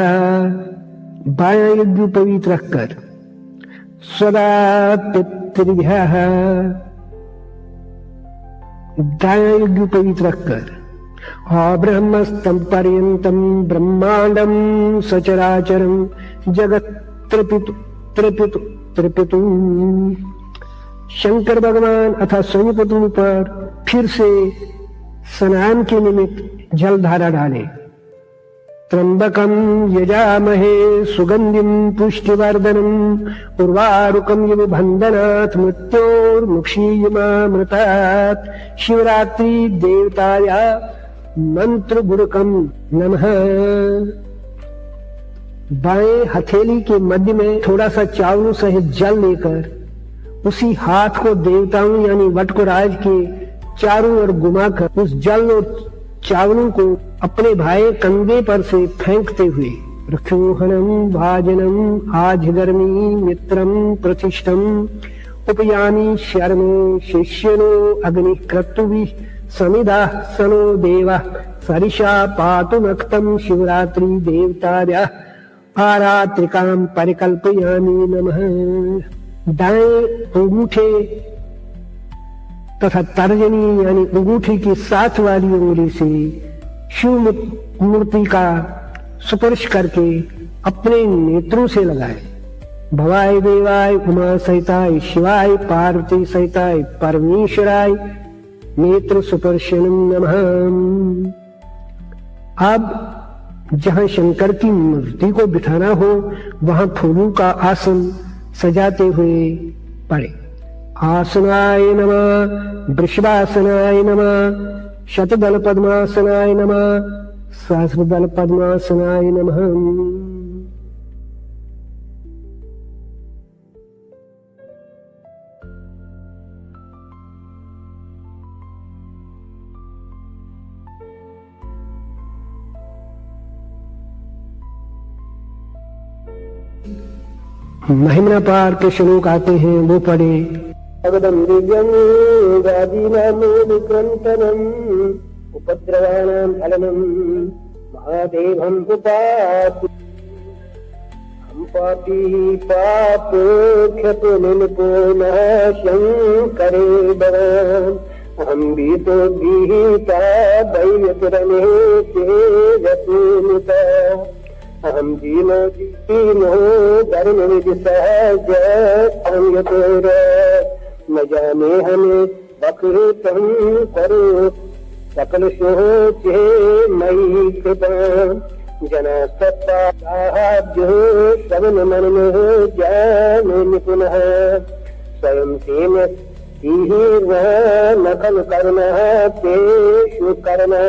बायां यज्ञोपवीत रखकर। सदा पितृभ्यः, दायां यज्ञोपवीत रखकर। ब्रह्मस्तं पर्यन्तं ब्रह्मांडं सचराचरं जगत् त्रिपितु त्रिपितु त्रिपितु। शंकर भगवान अथा सोमपुत्र पर फिर से स्नान के निमित्त जलधारा डाले। त्र्यंबकं यजामहे सुगंधिं पुष्टिवर्धनम् उर्वारुकं इव बन्धनात् मृत्योर्मुक्षीयमामृतात्। शिवरात्रि देवताया मंत्र गुरुकम नमः। बाएं हथेली के मध्य में थोड़ा सा चावल सहित जल लेकर उसी हाथ को देवताओं यानी वटकुराज के चारों ओर घुमाकर उस जल और चावलों को अपने भाई कंधे पर से फेंकते हुए रक्षोहणम भाजनम आजगर्मी मित्रम प्रतिष्ठम उपयामी शर्म शिष्यनो अग्निक्रतुभि समिधा सनो देवा सरिषा पातु नक्तम। शिवरात्रि देवतार्या आरात्रिकाम परिकल्पयामि नमः। दाएं अंगूठे तथा तर्जनी यानी अंगूठे की साथ वाली उंगली से शिव मूर्ति का स्पर्श करके अपने नेत्रों से लगाए। भवाय देवाय उमा सहिताय शिवाय पार्वती सहिताय परमेश्वराय नेत्र सुपर्शनम नमः। अब जहां शंकर की मूर्ति को बिठाना हो वहां फूलों का आसन सजाते हुए पड़े। आसनाय नमः, वृषभासनाय नमः, शतदल पद्मासनाय नमः, सहस्रदल पद्मासनाय नमः। महिमना पार के श्लोक आते हैं, वो पढ़े। अगदम दिव्यम गादीनामो विक्रंतनम उपद्रवानां फलनम महादेवं उपाति। हम पापी पाप क्षतो निलपो न शंकरे भवान। हम भी तो भीता दैव्यतरणे तेजस्विता। हम जीनो जीनो धर्म विधि सहज अंगतोर। न जाने हमें बकृतम करो सकल सोचे मई कृपा। जना सत्ता जो सबन मन में जान निपुण। स्वयं तेन नखल करना पेशु करना।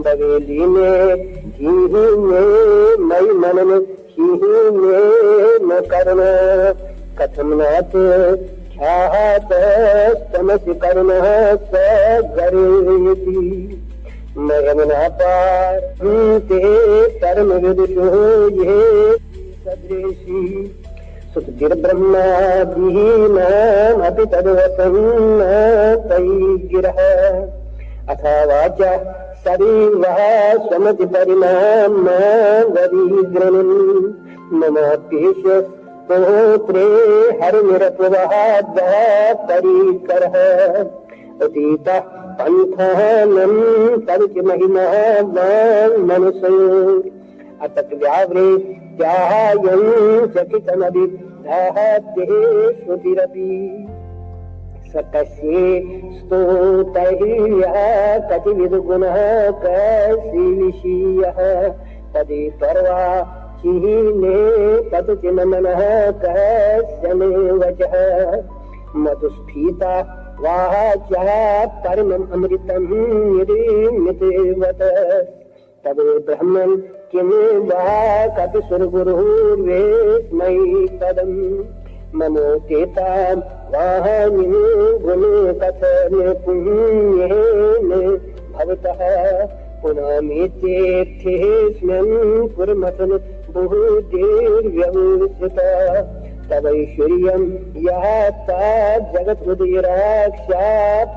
बवेली में घी में मई मन में घी में न करना। कथम नाथ ख्यात समझ करना सगरेती। मयमना पार ते कर्म विदुषो ये सदृशी। सुतगिर ब्रह्मादीनाम् अपि तद्वसन्न तै गिरः। अथा वाचा शरीरः समति परिणाम वरीग्रणम्। ममाप्येष स्तोत्रे हरिनिरप्रवः परिकरः। अतीतः पन्थानं तर्क महिमः मनुष्यो। अतक व्यावृत्यायं चकितमभिधाते श्रुतिरपि। सतस्ये स्तोतैर्यः कतिविध गुणः कसीविषीयः। तदे पर्वा चीने पदचिन मनः कहस्यमे वचः मधुस्फीता वाचा परमम् अमृतम् निरीमितेवत तवे ब्रह्मन् किं वा कपि सुरगुरुर्वेस्मै पदम् ममोकेतां वाहनिं गुणे कथने पुण्येन भवतः पुनमेत्येत्येऽस्मिन् कुर्मथन बहुधीर्व्यवस्थिता तवैश्वर्यं याता जगत्हृदयराक्षा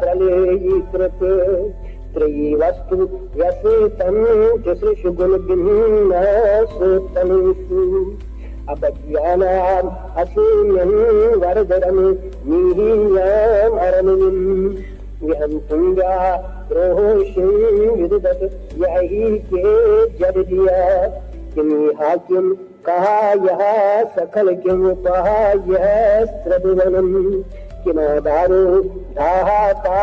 प्रलयीकृत त्रयी वस्तु व्यसितं तिसृषु गुणभिन्नासुतनुषु अबध्यानाम् असीम्यं वरदरं नीहीयाम् अरण्यम् विहन्तुङ्गा रोषिं विदुदत् यही के जर दिया किमिहा किं कहा यह सकल किं कहा यह स्त्रदुवनम् किमादारो दाहाता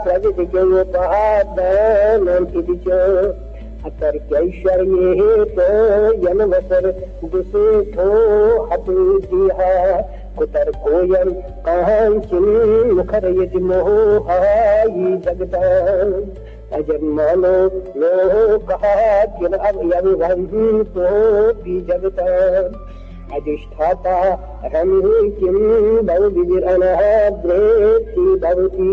स्रजित किं कहा दानम् इति च अतर्क्यैश्वर्ये तो यनवसर दुसेठो हतु दिहा कुतर्कोऽयं काञ्चिन् मुखरयति मोहायि जगता अजन्मानो लोकः किल अवयवन्तो जगता अधिष्ठाता रमि किं बहुविधिरनः द्रेति भवति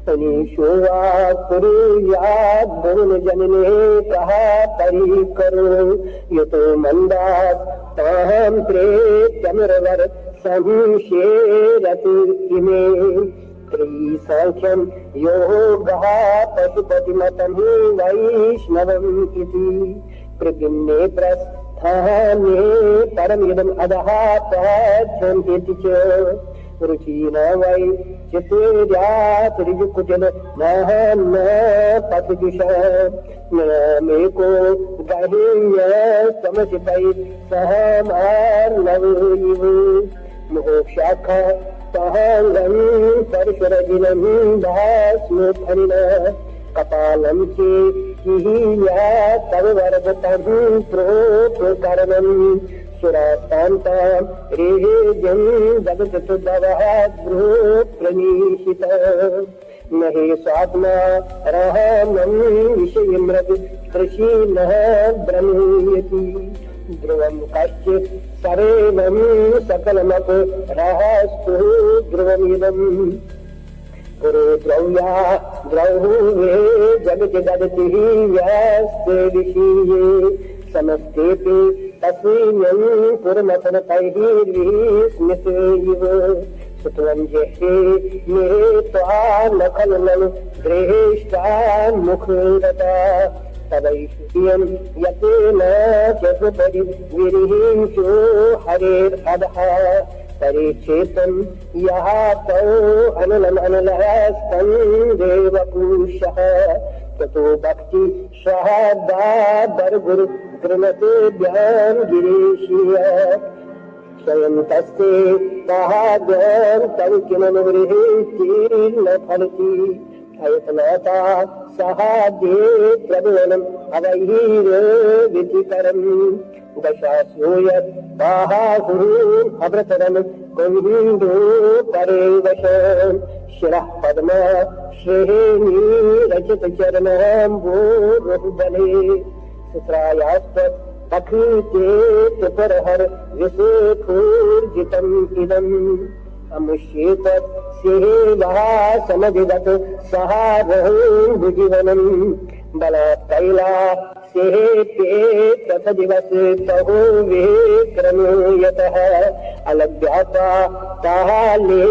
अनीशो वा कुर्यात् भुवनजनने कहा परिकरो यतो मन्दात् तां प्रेत्यमरवर संशेरतु इमे त्रिसाङ्ख्यं योगः पशुपतिमतं वैष्णवम् इति प्रभिन्ने प्रस्थाने परमिदम् अधः पाठ्यन्ति च रुचीना वै चित्तेर्यात् ऋजुकुचल न पथजुष मेको गहिन्य समचितै सह मार्नवैव मोक्षाखा सहाङ्गं परशुरजिनं दास्मुखनिन कपालं चेकिया तव वरदतं प्रोपकरणम् सुरास्तान्तां रेजं जगतुदवः गृहो प्रणीषित न हि स्वात्मा रहमं विषयमृग कृषिणः ब्रह्मयति ध्रुवं कश्चित् सरेणं सकलमप रहस्तु ध्रुवमिदम् पुरो द्रव्या द्रौवे जगजगदति व्यस्ते विषीये समस्तेऽपि तस्मिन् पुरमथनतैर्विस्मितैव सुत्वं जेहे मे त्वा न खलु ननु दृष्टान्मुखरता तवैश्वर्यं यतेन चतुपरि विरिहिंसो हरेरधः परिच्छेदं यः तौ अनलमनलहस्तं देवपुरुषः ततो भक्ति श्रद्धादरगुरु गृणते ध्यान गिरीशीय स्वयं तस्ते कहाद्यं तव किमनुगृहीति न फलति अयतनाता सहाद्ये प्रबलम् अवैरविधिकरम् दशास्योयत् बाहुः अभ्रतरम् कुन्धो परे वशम् शिरः पद्मा श्रेणी रचित चरणम्बोरुहबले सुत्रायास्तत् पखीते त्रिपुरहर विशेखोर्जितम् इदम् अमुष्येतत् सेवा समधिगत सहारहं भुजीवनम् बलात् कैला सेते तथ दिवस तहो विक्रमो यतः अलभ्याता ताले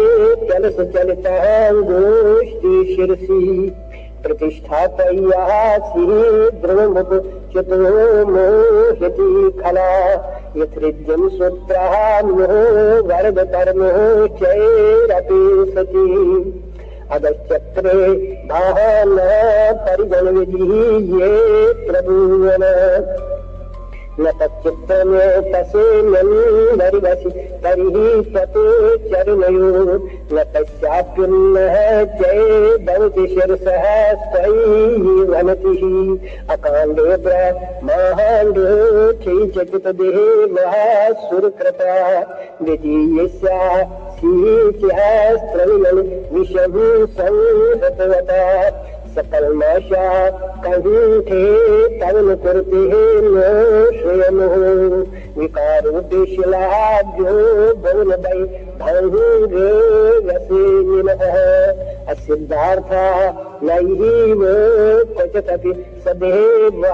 चलस चलितः गोष्ठी शिरसि प्रतिष्ठापय्यासि ध्रुवमुप चतुरो मोहिति खला यथृज्यं सूत्रान्यो वरदकर्मो चैरपि सति अगश्चक्रे भान परिगणविधिः ये प्रभुवन न तच्चित्तमे तसेम्यन्दरिवसि तर्हि तते चरणयोः न तस्याप्युन्नः जये भवति शिरसः स्वैः वनतिः अकाण्डे ब्रह्माण्डे क्षयचकितदेहे महासुरकृता विधीयस्या शीचस्त्रविमल विषं संहतवता सकलमाशा कंठे तवन कुर्ते नो स्वयं विकारोदेशलाभ्यो बहुन वै भंगे रसेनिनः असिद्धार्था नैव क्वचिदपि सदेवासुरनरे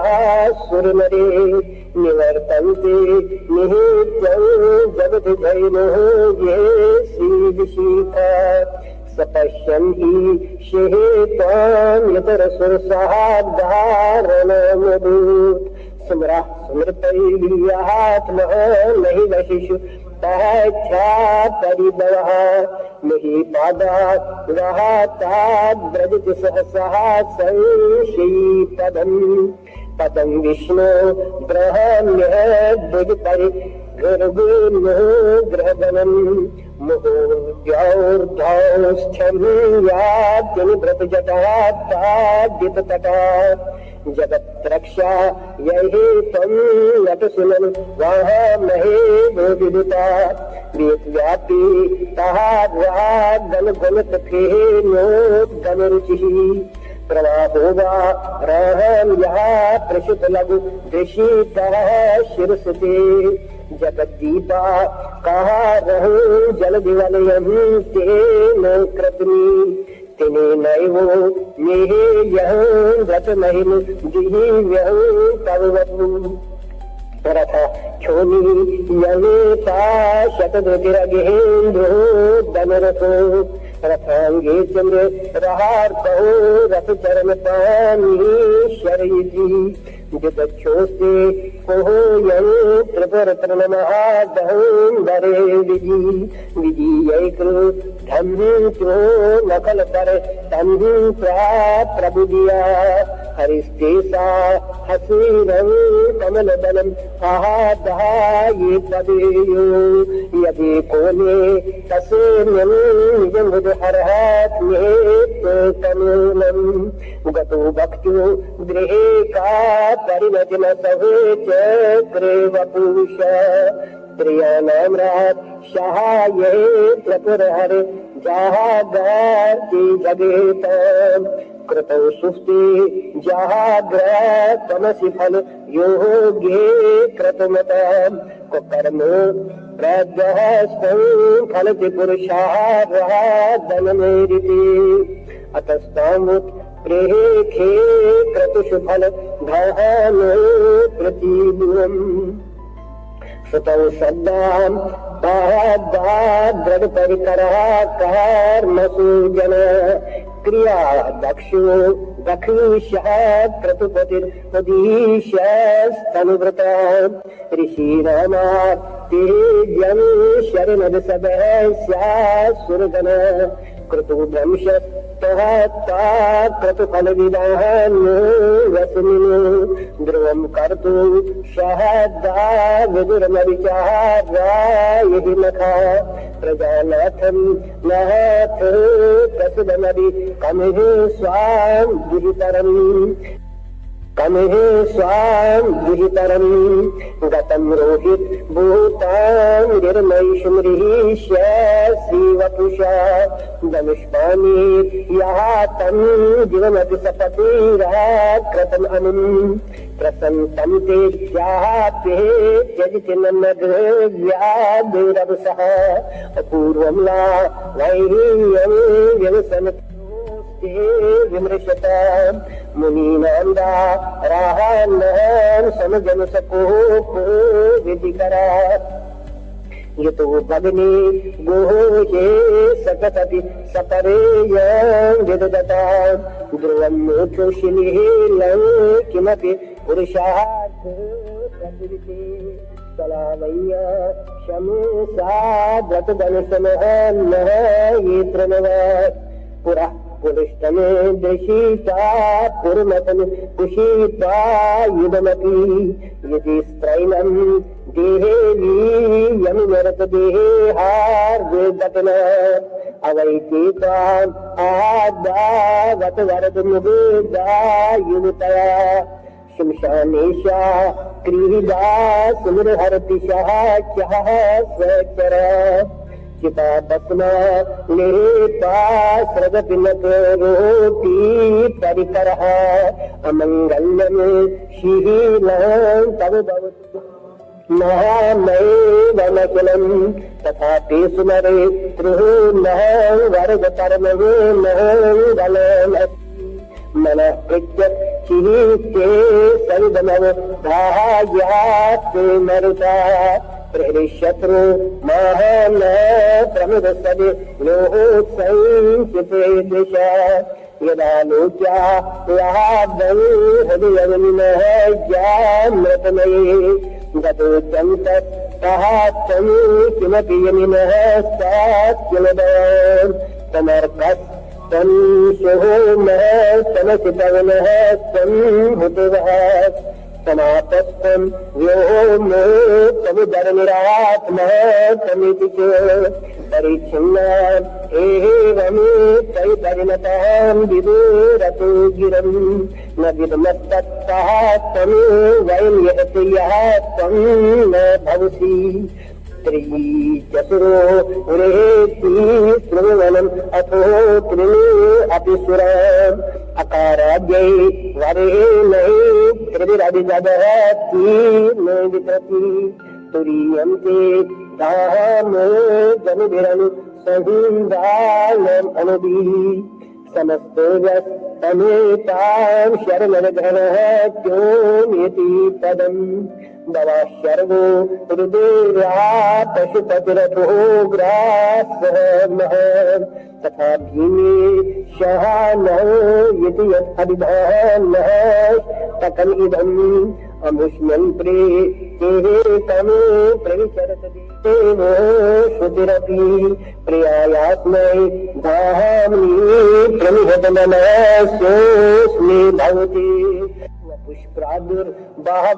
निवर्तन्ते निहित्यं जगति जैनो ये श्रीविशीखा सपश्यन्ति शेतान् यतरसुरसाधारणमभूत् स्मरः स्मृतैर्यात्मः नहि वशिषु तच्छा परिभवः नहि पादात् रहातात् व्रजति सहसः संशयी पदं विष्णु ब्रह्म्य द्विपरि गर्भेनो ग्रहगणम् मुहूर्ध्योर्धौस्थ्यं याद्यनिभृतजटात्ताद्यततटा जगत्रक्षा यहि त्वं नटसुनन् वाहमहे विदुता वेदव्यापी ताहार्याद्गणगणतथेनोद्गमरुचिः प्रवाहो वा रहं यः प्रसुतलघु दृशीतः शिरसते जगद्दीपा कहा रहूं जल दिवलयं तेन कृतनी तिने नैवो मेहे यहं व्रत महिम दिव्यं तव वपु रथा क्षोणी यमेता शतदुतिरगेन्द्रो दमरथो रथांगे चंद्र रहार कहो रथ चरण पानीश्वरयति विदक्षोस्ते कोहो यं त्रिपुरत्र महादहंदरे विजीयैकृ धम्मित्रो नखल पर तन्हि प्रबुदिया हरिस्ते सा हसीरं कमलदलम् आहादाये पदेयो यदि कोने तसेम्यं निजमुदहरहात्मेत्तमूलम् गतो भक्त्यो गृहे का परिणतिन सहे चक्रे वपुष प्रियाणां रात सहाये प्रपुरहर जहागार्ति जगेतम् कृतौ सुस्ते जहाग्रतमसि फल योगे कृतमताम् कुकर्मो प्रद्यहस्तं फलति पुरुषाराधनमेरिते अतस्तामुत् प्रेखे क्रतुषु फल धानो प्रतिदिनम् श्रुतौ शब्दां दृढ़ परिकरः कर्मसु जन क्रिया दक्षो दक्षिषः क्रतुपतिर्पदीशस्तनुव्रता ऋषिरामा तेजं शरणद सबहस्यासुरगण क्रतु ब्रह्मशस्तः क्रतुफल विदानो रसमिनो ध्रुवं कर्तु सहदा विदुरमरिचारायहि नखा प्रजानाथं नाथ प्रसुदमरि कमिहि स्वां दुहितरम् गतं रोहित भूतां निर्मयिषुमृहीष्य श्रीवपुषा धनुष्पाणि यः तं जीवमपि सपतिराकृतम् अनुम् प्रसन्तं ते ज्याप्ये त्यजति नमद्व्याधिरवसः अपूर्वं ला वैर्यं व्यवसनते विमृशता मुनीनां राहान्नं समजन सकोपो विधिकरात् यतो भगने गोहे सकसति सपरेयं विदधतां ध्रुवं मोक्षशिलिः लं किमपि पुरुषार्थ प्रतीते सलामय्या शमसा व्रतदनसमः नः ये प्रणवात् पुरः पुरुषतम दृशिता पुरमतन कुशीता युधमपि यदि स्त्रैणं देहेवी यमिनरत देहार्वेदतना अवैतीताम् आदावत वरद मुगेदायुतया शमशानेशा क्रीडा सुमरहरतिशः चः स्वचरा चिता बसना लेता स्रगपिनक रोटी परिकरः अमंगल्यम शीलं तव भवतु नैवनकुलम तथापि सुमरे त्रिहूनः वर्गतर्मवे महंगलम् मन प्रत्यक् चिहिते सविदमव धायाते मरुता प्रहृष्यत्रु महान प्रमुदसदे लोहोत्संचिते दिशा यदालोच्या लाभं हृदयविनः जामृतमये गतो चन्तः किमपि यमिनः सात्किलदाम् समर्पस् तम सोमः समसितवनः संभुतवः समापस्तम व्योमो समुदरनिरात्मा समिति च परिच्छिन्नान् एवं परिपरिणतां विदुरतो गिरम् न विदमस्ततः तं वयं यत् यः तं न भवसि त्रिचतुरो उरेति श्रवणम् अथो त्रिणी अपि सुराम् अकाराद्यै वरे नहि त्रिभिरभिगदः तीर्न वितरति तुरीयन्ते धाम जनिभिरनु सहिन्दालम् अनुभिः समस्तोजस्तमेतां शरणगणः क्योमेति पदम् दवा शर्वो हृदया पशुपतिरथो ग्रासः महन् तथा भीमे शहानः यदि यदभिधानः तकम् इदम् अमुष्म्यन् प्रेतेः तमे प्रविचरत देवो श्रुतिरपि प्रियायास्मै धाम्नि प्रमिहतमनसोऽस्मि भवति पुष्प्रादुर्भावात्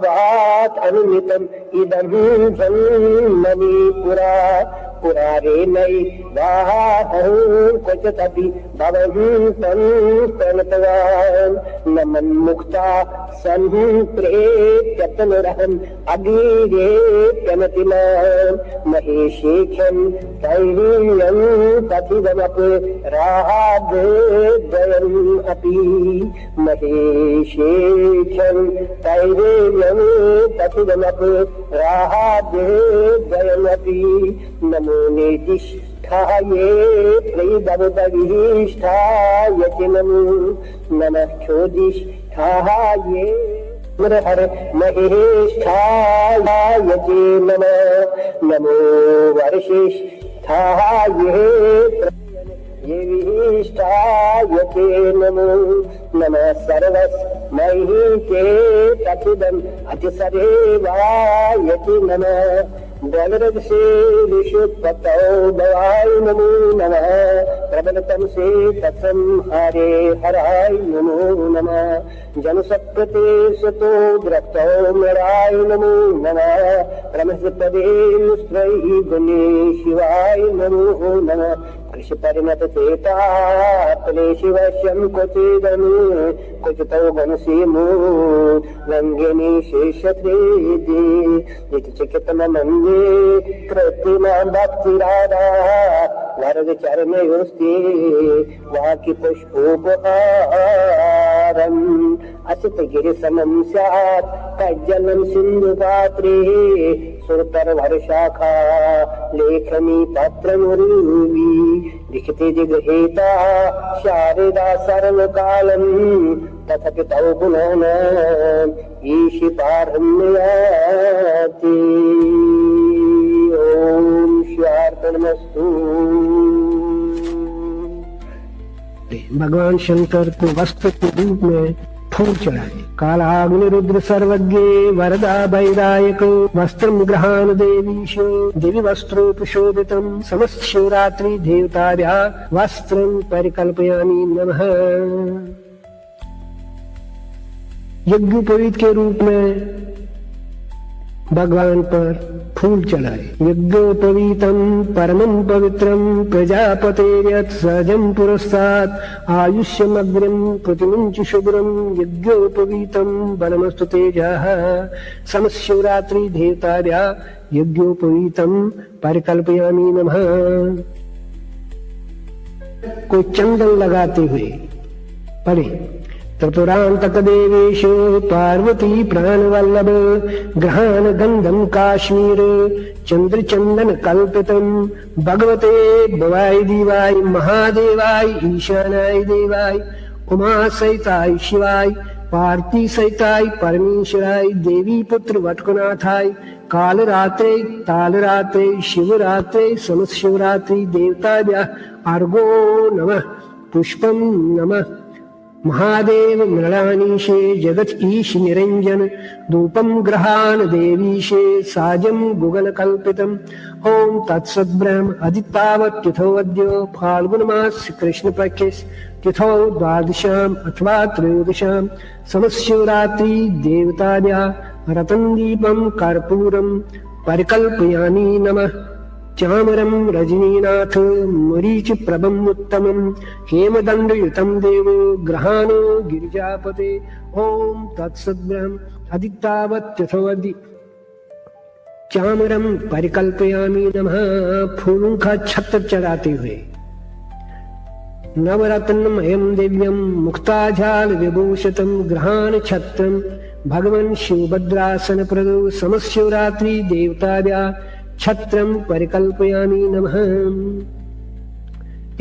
अनुमितम् इदं जन्मनि पुरा पुरारेणै वाहं क्वचिदपि भवन्तं प्रणतवान् न मन्मुक्ता सन् प्रेत्यतनुरहम् अधीरेत्यनतिमान् महेशेख्यं तैर्यं तथिदमपि राहाद्वयम् अपि महेशेख्यं तैर्यं तथिदमपि राहाद्वयमपि नमो निर्दिष्ठाये त्रिदवदविष्ठाय च नमो नमः क्षोदिष्ठाये हर महेष्ठाय च नमः नमो वर्षिष्ठाये ये विष्ठाय च नमो नमः सर्वस्मै च तथिदम् अतिसरेवाय च नमः बलरदसे विशुद्धतौ भवाय नमो नमः प्रबलतम से तत्संहारे हराय नमो नमः जनसत्प्रते सतो द्रक्तौ मराय नमो नमः रमसपदे स्त्रैः गुणे शिवाय नमो नमः कृष्णपरिणत चेता क्लेशिवश्यं क्वचिदनु क्वचितौ गणसीमो रङ्गिनी शेषत्रेदि इति चिकितमन्ये कृत्रिमा भक्तिराधा वरदचरणयोस्ते वाक्य पुष्पोपहारम् असित गिरिसमं स्यात् तज्जलं सिन्धुपात्रे सुरतरवर्षाखा लेखनी पत्रमुरुवी लिखिते जिगृहीता शारदा सर्वकालम् तथापि तौ पुनः न ईशि पारम्याति। ओम श्रीयार्पणमस्तु। भगवान शंकर तो वस्त्र के रूप में फूल चढ़ाए। कालाग्नि रुद्र सर्वज्ञ वरदा वैदायक वस्त्रम गृहान देवीश दिव्य वस्त्रोपशोभितम समस्त शिवरात्रि देवताभ्या वस्त्रम परिकल्पयामि नमः। यज्ञोपवीत के रूप में भगवान पर फूल चढ़ाए। यज्ञोपवीतम परमं पवित्रम प्रजापतेर्यत् सहजं पुरस्तात् आयुष्यमग्रं प्रतिमुंच शुभ्रं यज्ञोपवीतम बलमस्तु तेजः। समस्त शिवरात्रि देवताभ्या यज्ञोपवीतम परिकल्पयामि नमः। कोई चंदन लगाते हुए पढ़े। त्रिपुरांतक देवेश पार्वती प्राणवल्लभ ग्रहान गंधम काश्मीर चंद्र चंदन कल्पितम भगवते भवाय देवाय महादेवाय ईशानाय देवाय उमा सहिताय शिवाय पार्वती सहिताय परमेश्वराय देवी पुत्र वटकुनाथाय कालरात्रे तालरात्रे शिवरात्रे समस्त शिवरात्रि देवताभ्यः अर्घो नमः पुष्पम नमः। महादेव मृणानीशे जगत ईश निरंजन धूपम ग्रहान देवीशे साजम गुगल कल्पितम। ओम तत्सत् ब्रह्म अदितावत् तिथोऽद्य फाल्गुन मास कृष्ण पक्षे तिथौ द्वादशाम अथवा त्रयोदशां समस्त शिवरात्रि देवताभ्या रतन दीपम कर्पूरम परिकल्पयामि नमः। चामरं रजनीनाथ मरीच प्रभम उत्तमं हेमदंड युतम देवो ग्रहाणो गिरिजापते। ओम तत्सत् ब्रह्म अदितावत् तिथोऽद्य चामरम परिकल्पयामि नमः। फूलों का छत्र चढ़ाते हुए नवरत्नमयं दिव्यं मुक्ताझाल विभूषितं ग्रहाण छत्रं भगवन् शिवभद्रासन प्रदो समस्त शिवरात्रि देवताभ्या छत्रं परिकल्पयामि नमः।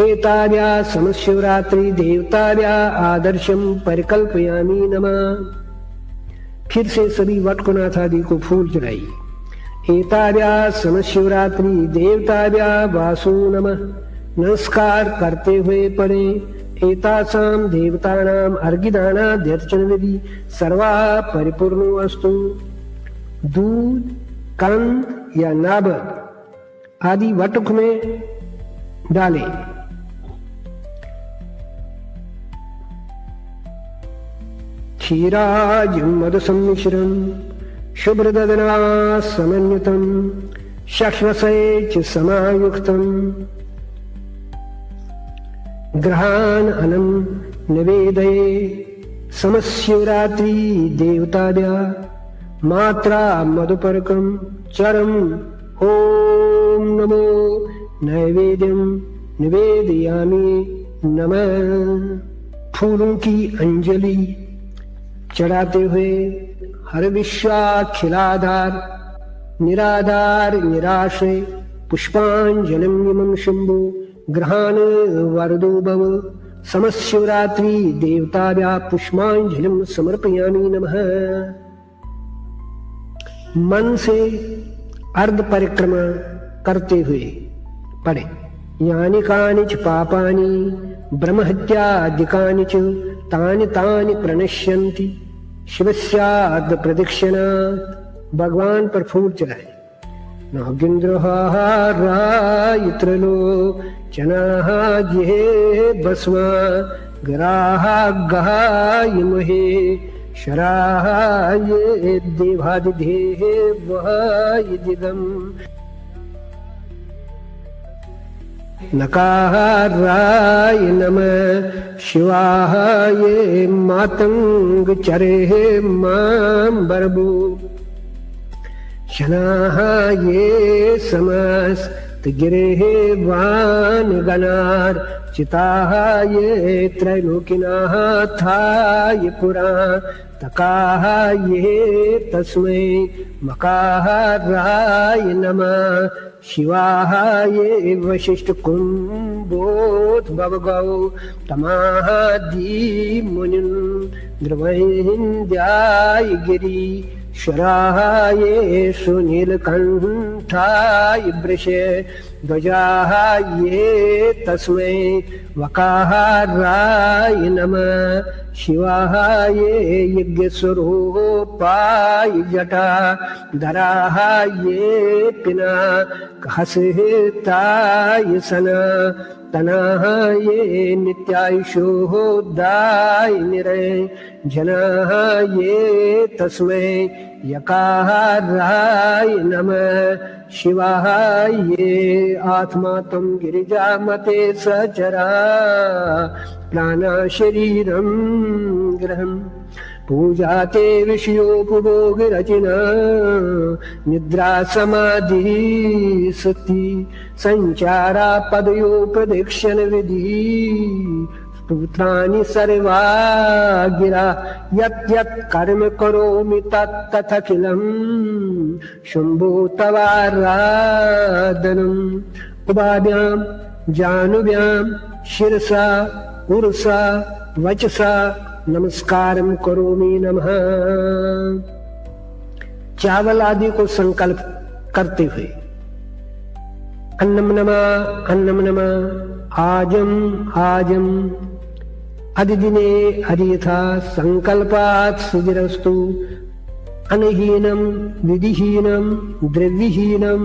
एताभ्या समस्त शिवरात्रि देवताभ्या आदर्शं परिकल्पयामि नमः। फिर से सभी वटकुनाथ आदि को फूल चढ़ाइए। एताभ्या समस्त शिवरात्रि देवताभ्या वासु नमः। नमस्कार करते हुए पढ़े। एतासां देवतानां अर्घ्यदानाद्यर्चन विधि सर्वा परिपूर्णो अस्तु। दूध कंद या नाभक आदि वटुक में डाले। क्षीराज मद सम्मिश्रम शुभ्रदना समन्वितम षष्वशे समायुक्तम ग्रहान अनम निवेदये समस्त शिवरात्रि देवताभ्या मात्रा मधुपर्कम चरम। ओम नमो नैवेद्यम निवेदयामि नमः। फूलों की अंजलि चढ़ाते हुए हर विश्वाखिलाधार निराधार निराश्रय पुष्पांजलिं इमं शंभो ग्रहाण वरदो भव। समस्त शिवरात्रि देवताभ्या पुष्पांजलिं समर्पयामि नमः। मन से अर्ध परिक्रमा करते हुए पढ़े। यानि कानिच पापानि ब्रह्महत्यादिकानि च तानि तानि प्रणश्यन्ति शिवस्यार्ध प्रदक्षिणात्। भगवान पर फूल चढ़ाए। नागेन्द्रहाराय त्रिलोचनाः जिहे भस्मा ग्राहागाय महे शराय देवादिदेवाय दिगम्। नकाराय नमः शिवाय मातंग चरे मांबरबु। शनाय समस्त गिरे वान गणार चिताय त्रैलोक्यनाथाय पुरा। तकाय तस्मै मकाराय नमः शिवाय वशिष्ठ कुंभोद्भवगौ तमादि मुनिन् द्रवैन्द्याय गिरि शराये सुनीलकंठाय वृषे ध्वजाये तस्मै वकाराय नमः शिवाय यज्ञस्वरूपाय जटा धराये पिनाकहस्ताय सना तनाये नित्यायुषोदाय निरय जनाये तस्मै यकाराय नमः शिवाय आत्मा त्वं गिरिजामते सचरा प्राणा शरीरं गृहम् पूजाते विषयोपभोगरचना निद्रा समाधि सति संचारा पदयोपदेक्षण विधि स्तोत्राणि सर्वा गिरा यत् यत् कर्म करोमि तत्तथखिलम् शम्भो तवाराधनम् उभाभ्यां जानुभ्यां शिरसा उरसा वचसा नमस्कारम करोमि नमः। चावल आदि को संकल्प करते हुए अन्नम नमः आजम आजम अधिदिने अधियथा संकल्पात् सुजिरस्तु अनहीनम विधिहीनम द्रव्यहीनम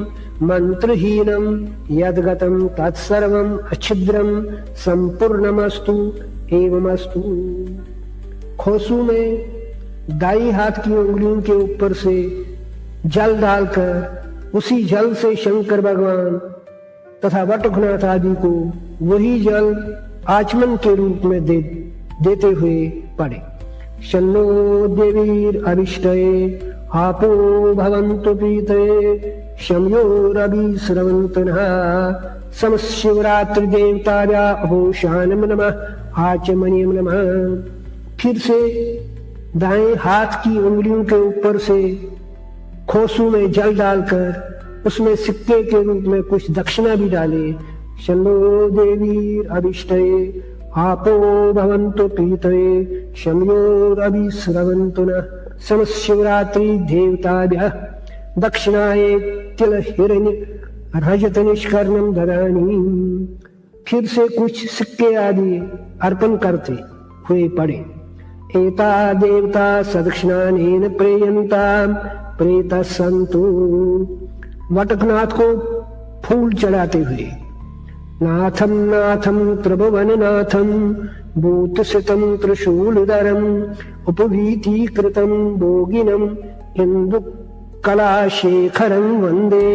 मंत्रहीनम यद्गतम तत्सर्वम अच्छिद्रम संपूर्णमस्तु एवमस्तु। खोसू में दाई हाथ की उंगलियों के ऊपर से जल डालकर उसी जल से शंकर भगवान तथा वटुकनाथ आदि को वही जल आचमन के रूप में देते हुए पढ़े। शन्नो देवीर अभिष्टये आपो भवन्तु प्रीतये शम्योरभिस्रवन्तु नः समशिवरात्रि देवताभ्या अभूषानम नमः आचमनीयम नमः। फिर से दाएं हाथ की उंगलियों के ऊपर से खोसू में जल डालकर उसमें सिक्के के रूप में कुछ दक्षिणा भी डाले। शन्नो देवीर अभिष्टये आपो भवन्तु प्रीतये शम्योरभिस्रवन्तु नः समशिवरात्रि देवताभ्यः दक्षिणाये तिल हिरण्य रजत निष्कर्णम ददामि। फिर से कुछ सिक्के आदि अर्पण करते हुए पड़े। एता देवता सदक्षिणानेन प्रेयन्तां प्रेतः सन्तु। वटकनाथ को फूल चढ़ाते हुए नाथम नाथम त्रिभुवननाथम भूतसितं त्रिशूलधरम उपवीतीकृतं भोगिनम इंदुकलाशेखरं वंदे।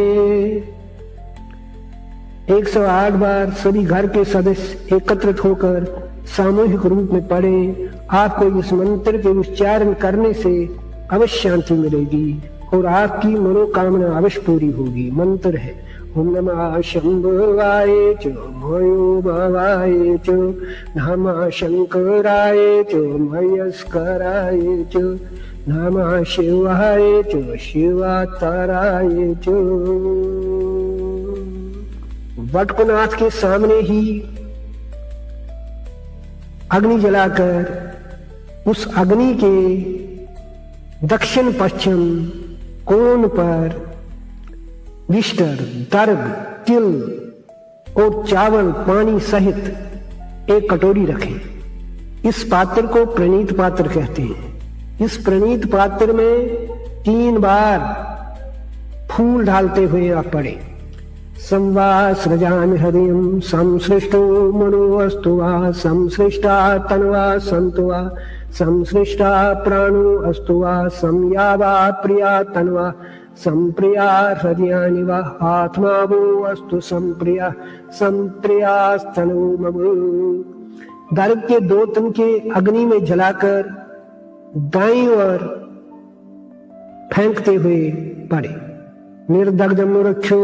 108 बार सभी घर के सदस्य एकत्रित होकर सामूहिक रूप में पढ़े। आपको इस मंत्र के उच्चारण करने से अवश्य शांति मिलेगी और आपकी मनोकामना अवश्य पूरी होगी। मंत्र है ओम नमः शंभुवाय च मयोभवाय च नमः शंकराय च मयस्कराय च नमः शिवाय च शिवातराय च। वटकुनाथ के सामने ही अग्नि जलाकर उस अग्नि के दक्षिण पश्चिम कोण पर विष्टर दर्भ तिल और चावल पानी सहित एक कटोरी रखें। इस पात्र को प्रणीत पात्र कहते हैं। इस प्रणीत पात्र में 3 बार फूल डालते हुए आप पढ़े। संवासृजामि हृदयं संसृष्टो मनो अस्तु वा संसृष्टा तन्वा सन्तु वा संसृष्टा प्राणो अस्तु वा संया वा प्रिया तन्वा संप्रिया हृदयानि वा आत्मा वो अस्तु संप्रिया संप्रियास्तनु मम। दर्भ के 2 तन के अग्नि में जलाकर दाईं ओर फेंकते हुए पड़े। निर्दग्धम रक्षो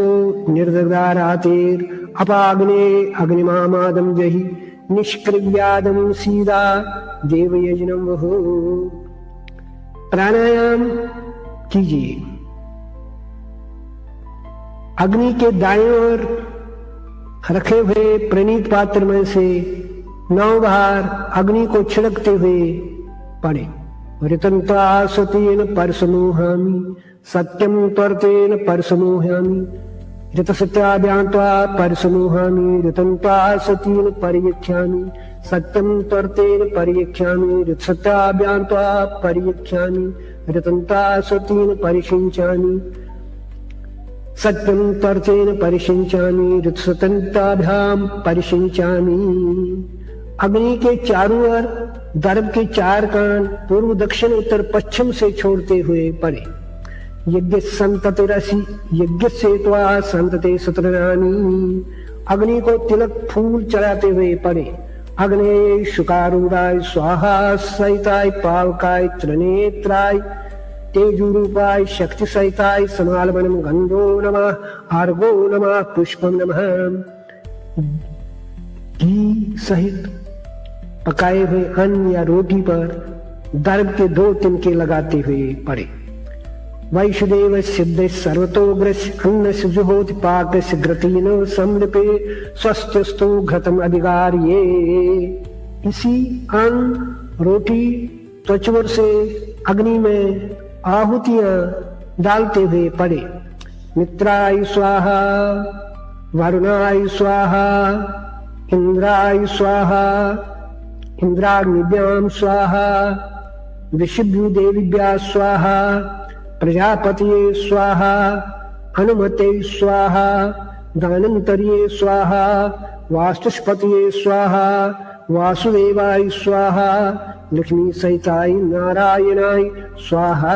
निर्दग्धारातेर अपाग्ने अग्निमामादम जहि निष्क्रियादम सीधा देवयजनम वहो। प्राणायाम कीजिए। अग्नि के दाएं ओर रखे हुए प्रणीत पात्र में से 9 बार अग्नि को छिड़कते हुए पड़े। ऋतन्त्वा सतेन परसमोहामि सत्यं त्वर्तेन परसमोहामि ऋतसत्याभ्यां त्वा परसमोहामि ऋतन्त्वा सतेन परियच्छामि सत्यं त्वर्तेन परियच्छामि ऋतसत्याभ्यां त्वा परियच्छामि ऋतन्त्वा सतेन परिषिञ्चामि सत्यं त्वर्तेन परिषिञ्चामि ऋतसत्ताभ्यां परिषिञ्चामि। अग्नि के चारों ओर दर्भ के 4 कान पूर्व दक्षिण उत्तर पश्चिम से छोड़ते हुए पड़े। यज्ञ संतते रसी यज्ञ से त्वा संतते सतरानी। अग्नि को तिलक फूल चढ़ाते हुए पड़े। अग्ने शुकारूढ़ाय स्वाहा सहिताय पावकाय त्रिनेत्राय तेजूरूपाय शक्ति सहिताय समालवनम गंधो नमः आर्गो नमः पुष्पम नमः। घी सहित पकाए हुए अन्न या रोटी पर दर्भ के 2 तिनके लगाते हुए पड़े। वैष्णदेव सिद्ध सर्वतोग्र अन्न जुहोति पाक घृतीन समृपे स्वस्थस्तु घृतम अधिकार ये। इसी अन्न रोटी त्वचवर से अग्नि में आहुतियां डालते हुए पड़े। मित्राय स्वाहा वरुणाय स्वाहा इंद्राय स्वाहा इंद्राग्निभ्यां स्वाहा ऋषिभ्यो देवीभ्यः स्वाहा प्रजापतये स्वाहा हनुमते स्वाहा दानंतर्ये स्वाहा वास्तुस्पतये स्वाहा वासुदेवाय स्वाहा लक्ष्मी सहिताय नारायणाय स्वाहा।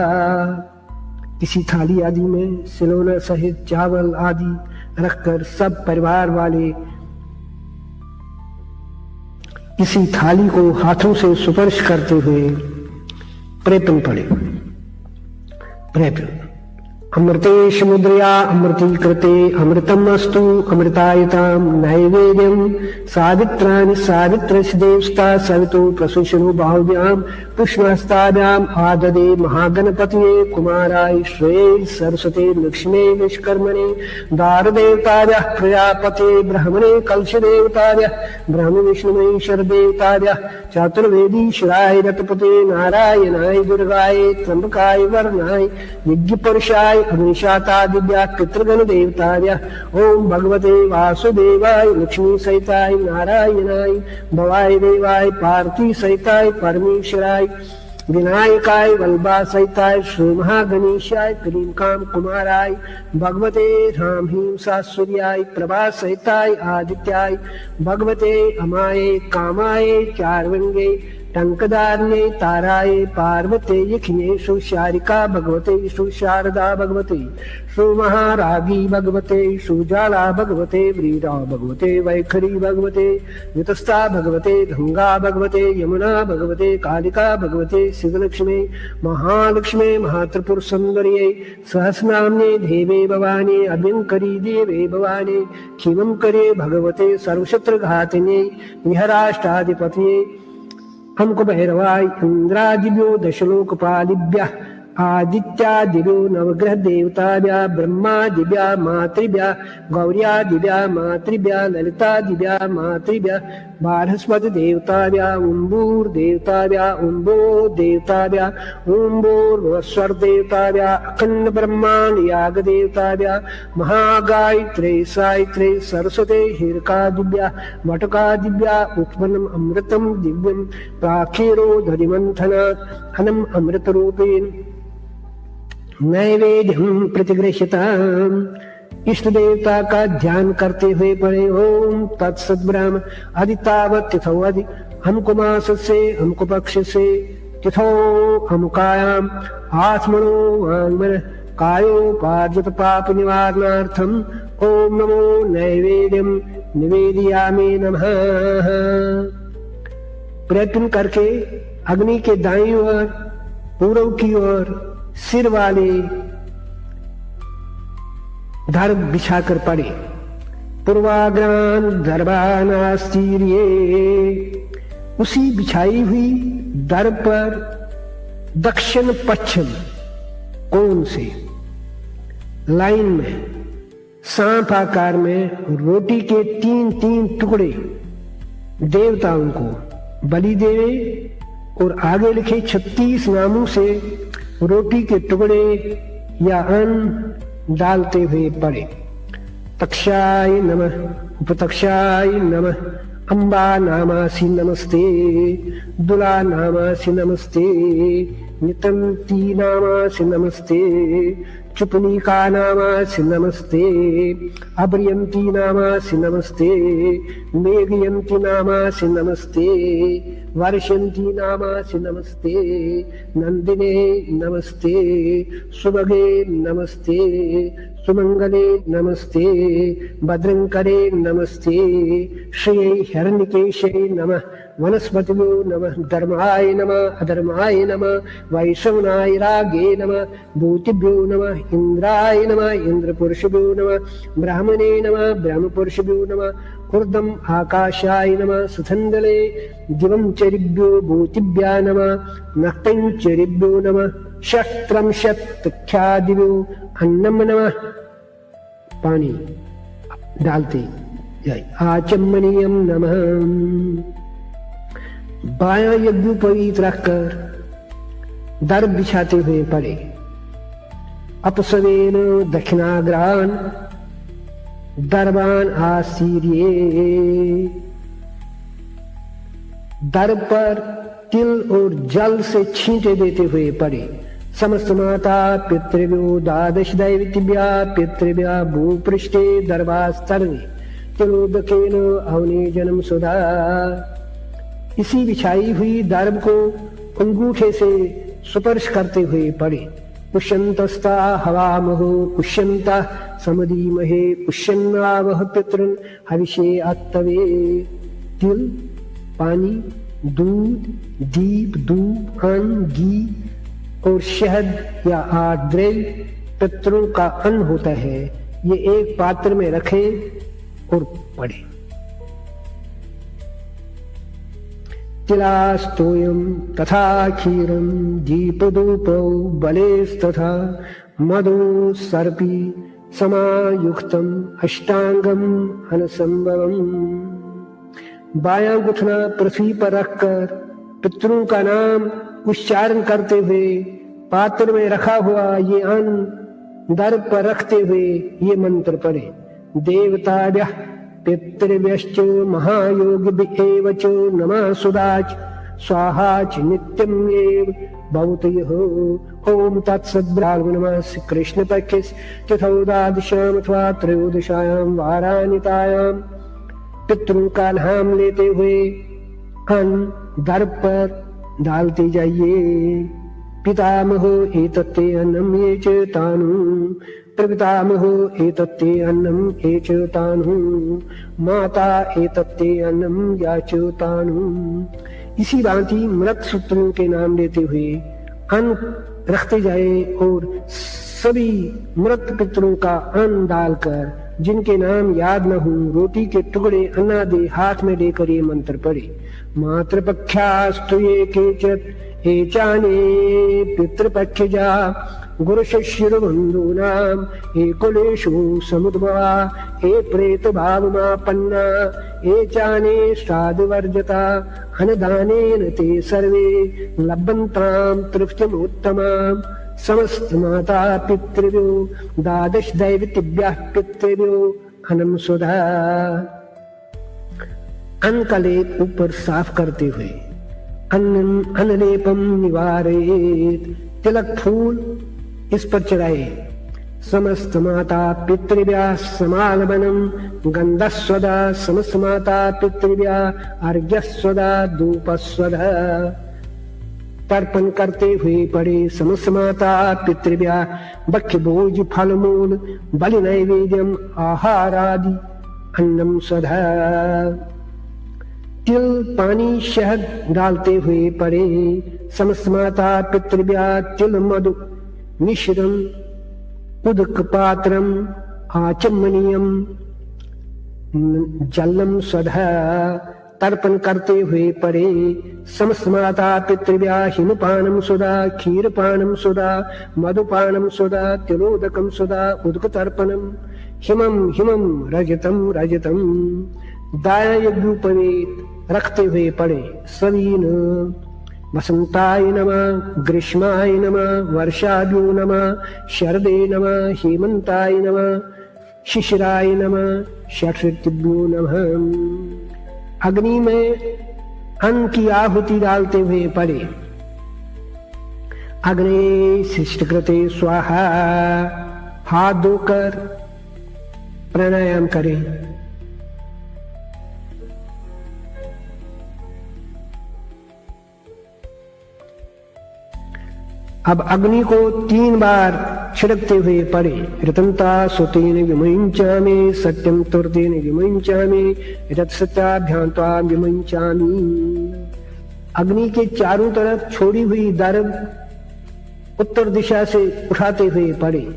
किसी थाली आदि में सिलोना सहित चावल आदि रखकर सब परिवार वाले इसी थाली को हाथों से स्पर्श करते हुए प्रयत्न पड़े। प्रयत्न अमृते समुद्रया अमृती कृते अमृतम अस्तु अमृतायतां नैवेद्यं सावित्राणि सावित्रस्य देवस्ता सवितो प्रसूषणो बाहुव्यां पुष्पहस्ताभ्याम् आददे महागणपतये कुमाराय श्रेय सरस्वते लक्ष्मी विश्वकर्मणे दारदेवताभ्यः प्रजापते ब्रह्मणे कलशदेवताभ्यः ब्रह्म विष्णुवे ईश्वरदेवताभ्यः चतुर्वेदीश्वराय रतपते नारायणाय दुर्गाय त्र्यंबकाय वरणाय यज्ञपुरुषाय अग्निशातादिभ्यः पितृगण देवताभ्यः ओम भगवते वासुदेवाय लक्ष्मी सहिताय नारायणाय भवाय देवाय पार्थी सहिताय परमेश्वराय विनायकाय वल्लभा सहिताय श्री महागणेशाय क्लीं काम कुमाराय भगवते राम हीम सूर्याय प्रभा सहिताय आदित्याय भगवते अमाये कामाय चारवंगे टंकदारने ताराय पार्वते यक्षिणेषु शारिका भगवते शारदा भगवते महारागी भगवते ज्वाला भगवते व्रीरा भगवते वैखरी भगवते युतस्ता भगवते गंगा भगवते यमुना भगवते कालिका भगवते शिवलक्ष्मी महालक्ष्मी महात्रिपुर सुंदर्ये सहस्रनाम्ने देवे भवानी अभ्यंकरी देवे भवानी क्षीमं करे भगवते सर्वशत्रु घातिने विहराष्टाधिपतये हमको भैरवाय इंद्रादिभ्यो दशलोकपालिभ्यः आदित्यादिभ्यो नवग्रह देवताभ्यः ब्रह्मादिभ्यः मातृभ्यः गौर्यादिभ्यः मातृभ्यः ललितादिभ्यः मातृभ्यः बृहस्पति देवताभ्यः उम्बूर देवताभ्यः उम्बो देवताभ्यः उम्बोर्वस्वर देवताभ्यः अखंड ब्रह्मांड याग देवताभ्यः महागायत्रे सायत्रे सरस्वते हिरकादिभ्यः वटकादिभ्यः उत्पन्नम् अमृतं दिव्यं प्राक्षीरो दधिमन्थनात् अनम् अमृतरूपेण नैवेद्यं प्रतिगृह्यताम्। इष्ट देवता का ध्यान करते हुए पढ़े ओम तत्सत ब्रह्म अधितावत तिथो अधि हमको मास से हमको पक्ष से तिथो हमकायाम आत्मनो वांगमन कायोपार्जित पाप निवारणार्थम ओम नमो नैवेद्यम निवेदयामि नमः। प्रयत्न करके अग्नि के दाईं ओर पूर्व की ओर सिर वाले दर्भ बिछाकर पड़े। पूर्वाग्रान दर्भानास्तीर्ये उसी बिछाई हुई दर्भ पर दक्षिण पश्चिम कोण से लाइन में सांप आकार में रोटी के 3-3 टुकड़े देवताओं को बलि देवे और आगे लिखे 36 नामों से रोटी के टुकड़े या अन्न डालते हुए पढ़े। तक्षाय नमः, उपतक्षाय नमः, अम्बा नामासि नमस्ते, दुला नामासि नमस्ते, नितंती नामासि नमस्ते, चुपनीका नामासि नमस्ते, अभ्रियंती नामासि नमस्ते, मेघयंती नामासि नमस्ते, वर्षयंती नामासि नमस्ते, नंदिने नमस्ते, सुभगे नमस्ते, सुमंगले नमस्ते, भद्रंकरे नमस्ते, श्रिये हिरण्यकेशे नमः, वनस्पतिभ्यो नमः, धर्माय नमः, अधर्माय नमः, वैष्णवाय रागे नमः, भूतिभ्यो नमः, इंद्राय नमः, इंद्रपुरुषभ्यो नमः, ब्राह्मणे नमः, ब्रह्मपुरुषभ्यो नमः, ऊर्ध्वम् आकाशाय नमः, सुथंदले दिवंचरिभ्यो भूतिभ्या नमः, नक्तंचरिभ्यो नमः, शस्त्रंशत्ख्यादिभ्यो अन्नम नमः। पानी डालते जाए। आचमनीयम नमः। बायां यज्ञोपवीत रखकर दर्भ बिछाते हुए पड़े। अपसवेन दक्षिणाग्रान दर्बान आसीरिये। दर्भ पर तिल और जल से छींटे देते हुए पड़े। समस्त माता पितृभ्यो द्वादश दैवतिभ्या पितृभ्या भूपृष्ठे दर्भास्तरणे तिलोदकेन अवने जन्म सुधा। इसी बिछाई हुई दर्भ को अंगूठे से स्पर्श करते हुए पड़े। पुष्यंतस्ता हवामहो पुष्यंता समदीमहे पुष्यन्नावह पितृन् हविषे आत्तवे। तिल, पानी, दूध, दीप, धूप, अन्न, घी और शहद या आर्द्रव्य पितरों का अन्न होता है। ये एक पात्र में रखें और पढ़ें। तिलास्तोयम तथा क्षीरम दीपधूपौ बलेस्तथा मधु सर्पी समायुक्तम अष्टांगम अनसंभवम। बायां घुटना पृथ्वी पर रखकर पितरों का नाम उच्चारण करते हुए पात्र में रखा हुआ ये अन्न दर्भ पर रखते हुए ये मंत्र पढ़े। देवताभ्यः पितृभ्यश्च महायोगिभ्येव च नमः सुदाच स्वाहाच नित्यम् एव भवतुः। ओम तत्सत्। नमः कृष्ण पक्षे चतुर्दशायाम् अथवा त्रयोदशायाम वाराणितायां पितरों का नाम लेते हुए अन्न दर्भ पर डालते जाइए। पितामहो एतत्ते अन्नम ये च तानु, प्रपितामहो एतत्ते अन्नम ये च तानु, माता एतत्ते अन्नम या च तानु। इसी भांति मृत सूत्रों के नाम लेते हुए अन्न रखते जाए और सभी मृत पितरों का अन्न डालकर जिनके नाम याद न हो रोटी के टुकड़े अन्नादि हाथ में लेकर ये मंत्र पढ़े। मातृपक्षास्तु ये केचित् एचाने पितृपक्षजा गुरुशिष्यबन्धूनां ये कुलेषु समुद्भवा ये प्रेत भावमापन्ना ये चाने श्राद्धवर्जता अन्नदानेन ते सर्वे लभन्तां तृप्तिमुत्तमाम्। समस्त माता पितृभ्यो द्वादश दैवतिभ्यः पितृभ्यो अन्नं सुधा। अन्न का लेप ऊपर साफ करते हुए अन्नलेपम निवारेत। तिलक फूल इस पर चढ़ाए। समस्त माता पितृभ्यः समालवनम गंधस्वदा। समस्त माता पितृभ्यः अर्घ्यस्वदा धूपस्वदा। तर्पण करते हुए पड़े। समस्त माता पितृभ्यः भक्ष्य भोज फल मूल बलि नैवेद्यम आहारादि अन्नम स्वधा। तिल, पानी, शहद डालते हुए पड़े। समस्त माता पितृभ्यः तिल मधु मिश्रम उदक पात्रम आचमनीयम जलम स्वधा। तर्पण करते हुए पड़े। समस्त माता पितृभ्यः हिमपानम सुधा, क्षीरपानम सुधा, मधुपानम सुधा, तिलोदकम सुधा, उदक तर्पणम हिमम हिमम रजतम रजतम। दाया यज्ञोपवीत रखते हुए पड़े। सवीन वसंताय नमः, ग्रीष्माय नमः, वर्षाभ्यो नमः, शरदे नमः, हेमंताय नमः, शिशिराय नमः, षट्ऋतुभ्यो नमः। अग्नि में अन्न की आहुति डालते हुए पढ़े, अग्नि शिष्टकृते स्वाहा। हाथ धोकर प्राणायाम करें। अब अग्नि को 3 बार छिड़कते हुए पढ़े। ऋतंता सुतेन विमुञ्चामि, सत्यं तुर्तेन विमुञ्चामि, रत्सत्याभ्यान्त्वा विमुञ्चामि। अग्नि के चारों तरफ छोड़ी हुई दर्भ उत्तर दिशा से उठाते हुए पढ़े।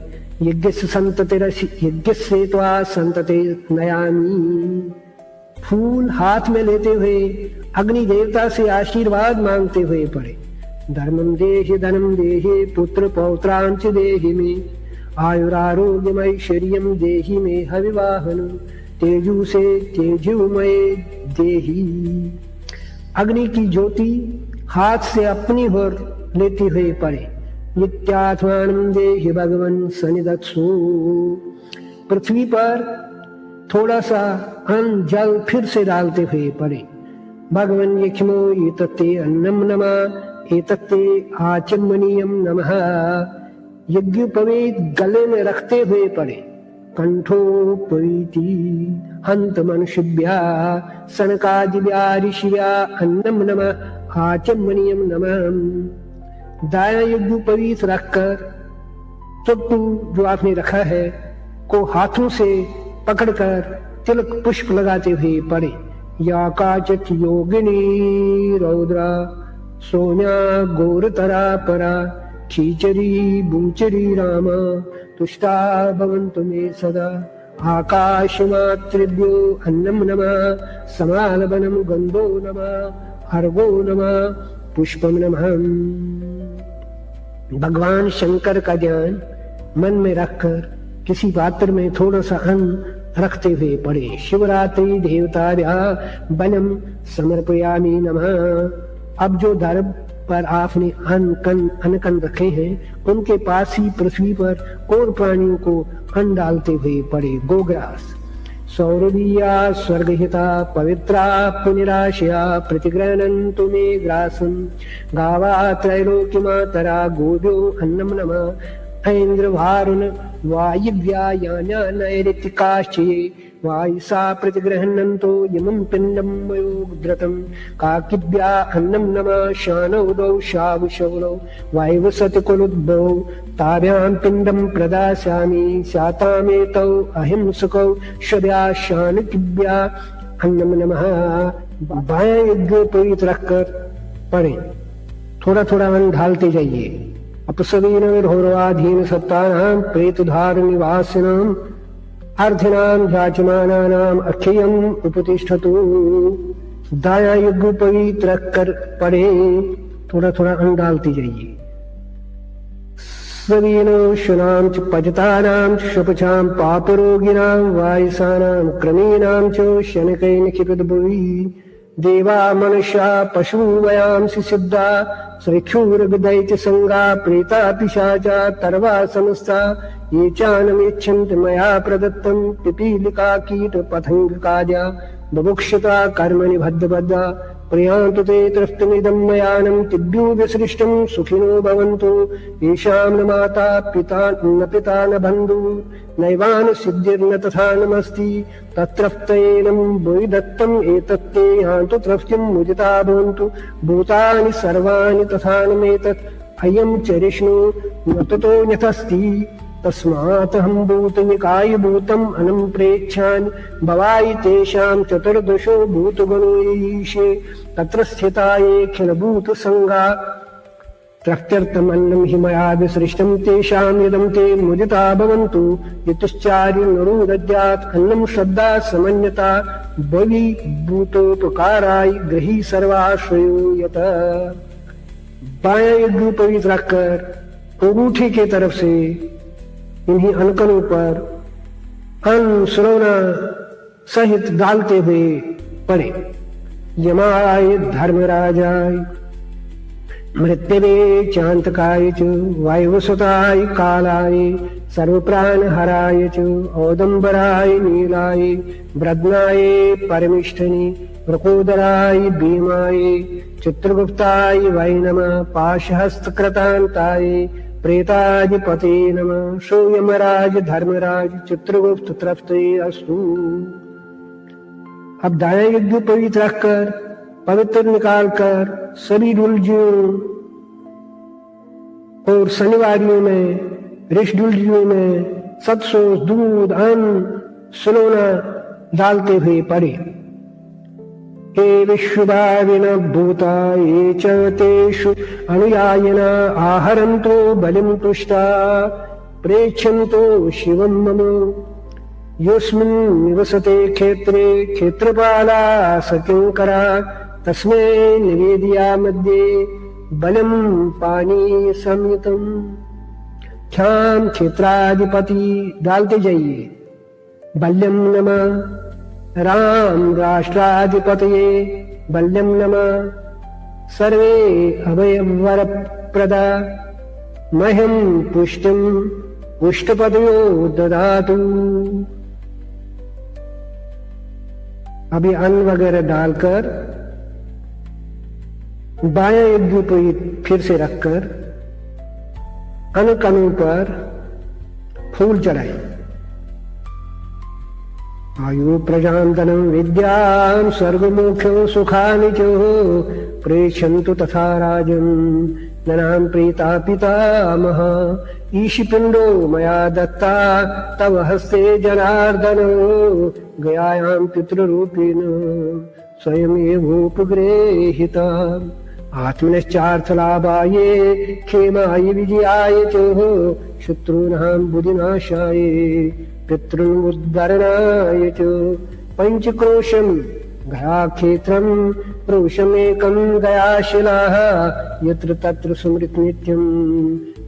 यज्ञस्य संततिरसि यज्ञस्य त्वा संतते नयामि। फूल हाथ में लेते हुए अग्नि देवता से आशीर्वाद मांगते हुए पढ़े। धर्मं देहि धनं देहि, पुत्र पौत्रांच देहि मे, आयुरारोग्यमैश्वर्यं देहि मे हविवाहन, तेजु से तेजुमय देहि। अग्नि की ज्योति हाथ से अपनी ओर लेते हुए पड़े। नित्यात्मानं देहि भगवन् सनिधत्सु। पृथ्वी पर थोड़ा सा अन्न जल फिर से डालते हुए पड़े। भगवन् यक्षमो एतत्ते अन्नम नमः, एतत्ते आचमनीयम नमः। यज्ञोपवीत गले में रखते हुए पड़े। कंठोपवीति हंत मनुष्यभ्या सनकादिव्या ऋषिव्या अन्नम नमः, आचमनीयम नमः। दाया यज्ञोपवीत रखकर चट्टू जो आपने रखा है को हाथों से पकड़कर तिलक पुष्प लगाते हुए पड़े। या काचित योगिनी रौद्रा सोम्या गोरतरा परा, खीचरी बूचरी राम, तुष्टा भवन्तु मे सदा। आकाशमातृभ्यो अन्नम नमः, समालवनम गंधो नमः, अर्घो नमः, पुष्पम नमः। भगवान शंकर का ध्यान मन में रखकर किसी पात्र में थोड़ा सा अन्न रखते हुए पड़े। शिवरात्रि देवताभ्या बलम समर्पयामि नमः। अब जो दर्भ पर आपने अन्न रखे हैं उनके पास ही पृथ्वी पर और प्राणियों को अन्न डालते हुए पड़े। गोग्रास सौरभीया स्वर्गहिता पवित्रा पुनिराशया, प्रतिगृह्णन्तु मे ग्रासं, गावा त्रैलोक्यमातरा गोभ्यो अन्नम नमः। ऐन्द्र वारुण वायव्या यान्या नैऋतिकाश्चये, वायुसा प्रतिगृह्णन्तो यमं पिण्डं मयोद्धृतं। काकिभ्या अन्नं नमः, शानौदौ शावशौलौ वायुवसतिकुलोद्भवौ, ताभ्यां पिण्डं प्रदास्यामि। शातामेतौ अहिंसकौ शव्या शानकिभ्या अन्नं नमः। बायां यज्ञोपवीत रखकर पढ़े। थोड़ा थोड़ा अन्न ढालते जाइए। अपसवीन विधौरवाधीन सत्तानां प्रेतधार निवासिनां अर्थिनां जाचमानानां अक्षयम उपतिष्ठतु। दाया यज्ञोपवीत रखकर पढ़े। थोड़ा थोड़ा अन्न डालते जाइए। सवीनो शुनां च पजतानां शपचां पापरोगिणां वायसानां क्रमीणां च शनकैः क्षिपद्भुवि। देवा मनुष्या पशु वयांसि सिद्धा, श्रीक्षूरगदैत्य संगा प्रेता पिशाचा तरवा समस्ता। ये चानमिच्छन्ति मया प्रदत्तं, पिपीलिका कीट पतंग काजा, बुभुक्षता कर्मणि बद्धबद्धा। प्रियान्तु ते तृप्तमिदं मयानं, तिभ्यो विसृष्टं सुखिनो भवन्तु। येषां न माता पिता न पिता न बन्धु, नैवान सिद्धिर्न तथा नमस्ति। तत्रप्तयेनं भुवि दत्तम् एतत्ते यान्तु तृप्तिं मुदिता भवन्तु। भूतानि सर्वाणि तथा नमेतत्, अयं च विष्णु न ततोऽन्यथास्ति। तस्मात् भूतनिकाय भूतम् अनं प्रेच्छामि। भवाय तेषां चतुर्दशो भूतगणो ईशे, तत्र स्थिता येऽखिल भूतसंगा। प्रत्यर्थमन्नं हि मया विसृष्टं, तेषां यदं ते मुदिता भवन्तु। यतुश्चार्यनरो दद्यात् अन्नं श्रद्धा समन्यता, भवि भूतोपकाराय गृही सर्वाश्रयो यत। बायां यज्ञोपवीत रखकर अंगूठे के तरफ से इन्हीं अनकनों पर अन्न सुरवना सहित डालते हुए पड़े। यमाय धर्मराजाय मृत्यवे चान्तकाय च वायुवसुताय कालाय सर्वप्राणहराय च औदंबराय नीलाय ब्रह्माय परमिष्ठनि वृकोदराय भीमाय चित्रगुप्ताय वै नमः पाशहस्तकृतान्ताय प्रेताधिपते नमः सो यमराज धर्मराज चित्रगुप्त तृप्ते अस्तु। अब दाएं यज्ञ पवित्र रखकर पवित्र निकालकर सभी डुलजियों और शनिवारियों में ऋष डुलजियों में सत्सोस दूध अन्न सलोना डालते हुए पड़े। हे विश्वभाविन भूता ये च तेषु अनुयायिन आहरन्तो बलिं तुष्टा प्रेक्षन्तो शिवं मम यस्मिन् निवसते क्षेत्रे क्षेत्रपाला सकिंकरा तस्मै निवेदयामद्ये बलिं पानी संयुतम्। क्षाम क्षेत्राधिपति डालते जाइए। बल्यम नमः राम राष्ट्राधिपतये बल्यम नमः सर्वे अभयवर प्रदा मह्यं पुष्टिं पुष्टपदयो ददातु। अभी अन्न वगैरह डालकर बायां यज्ञ पर फिर से रखकर अन्न कणों पर फूल चढ़ाए। आयु प्रजां धनं विद्यां सर्वमोक्षं सुखानि च प्रेक्षन्तु तथा राजन् ननां प्रीता पितामह ईशिपिण्डो मया दत्ता तव हस्ते जनार्दन गयायां पितृरूपेण स्वयमेवोपगृहीता आत्मनिश्चार्थलाभाय क्षेमाय विजयाय च शत्रूणां बुद्धिनाशाय पितॄनुद्धरणाय च पञ्चक्रोशं गयाक्षेत्रं क्रोशमेकं गयाशिलाः यत्र तत्र स्मृत नित्यं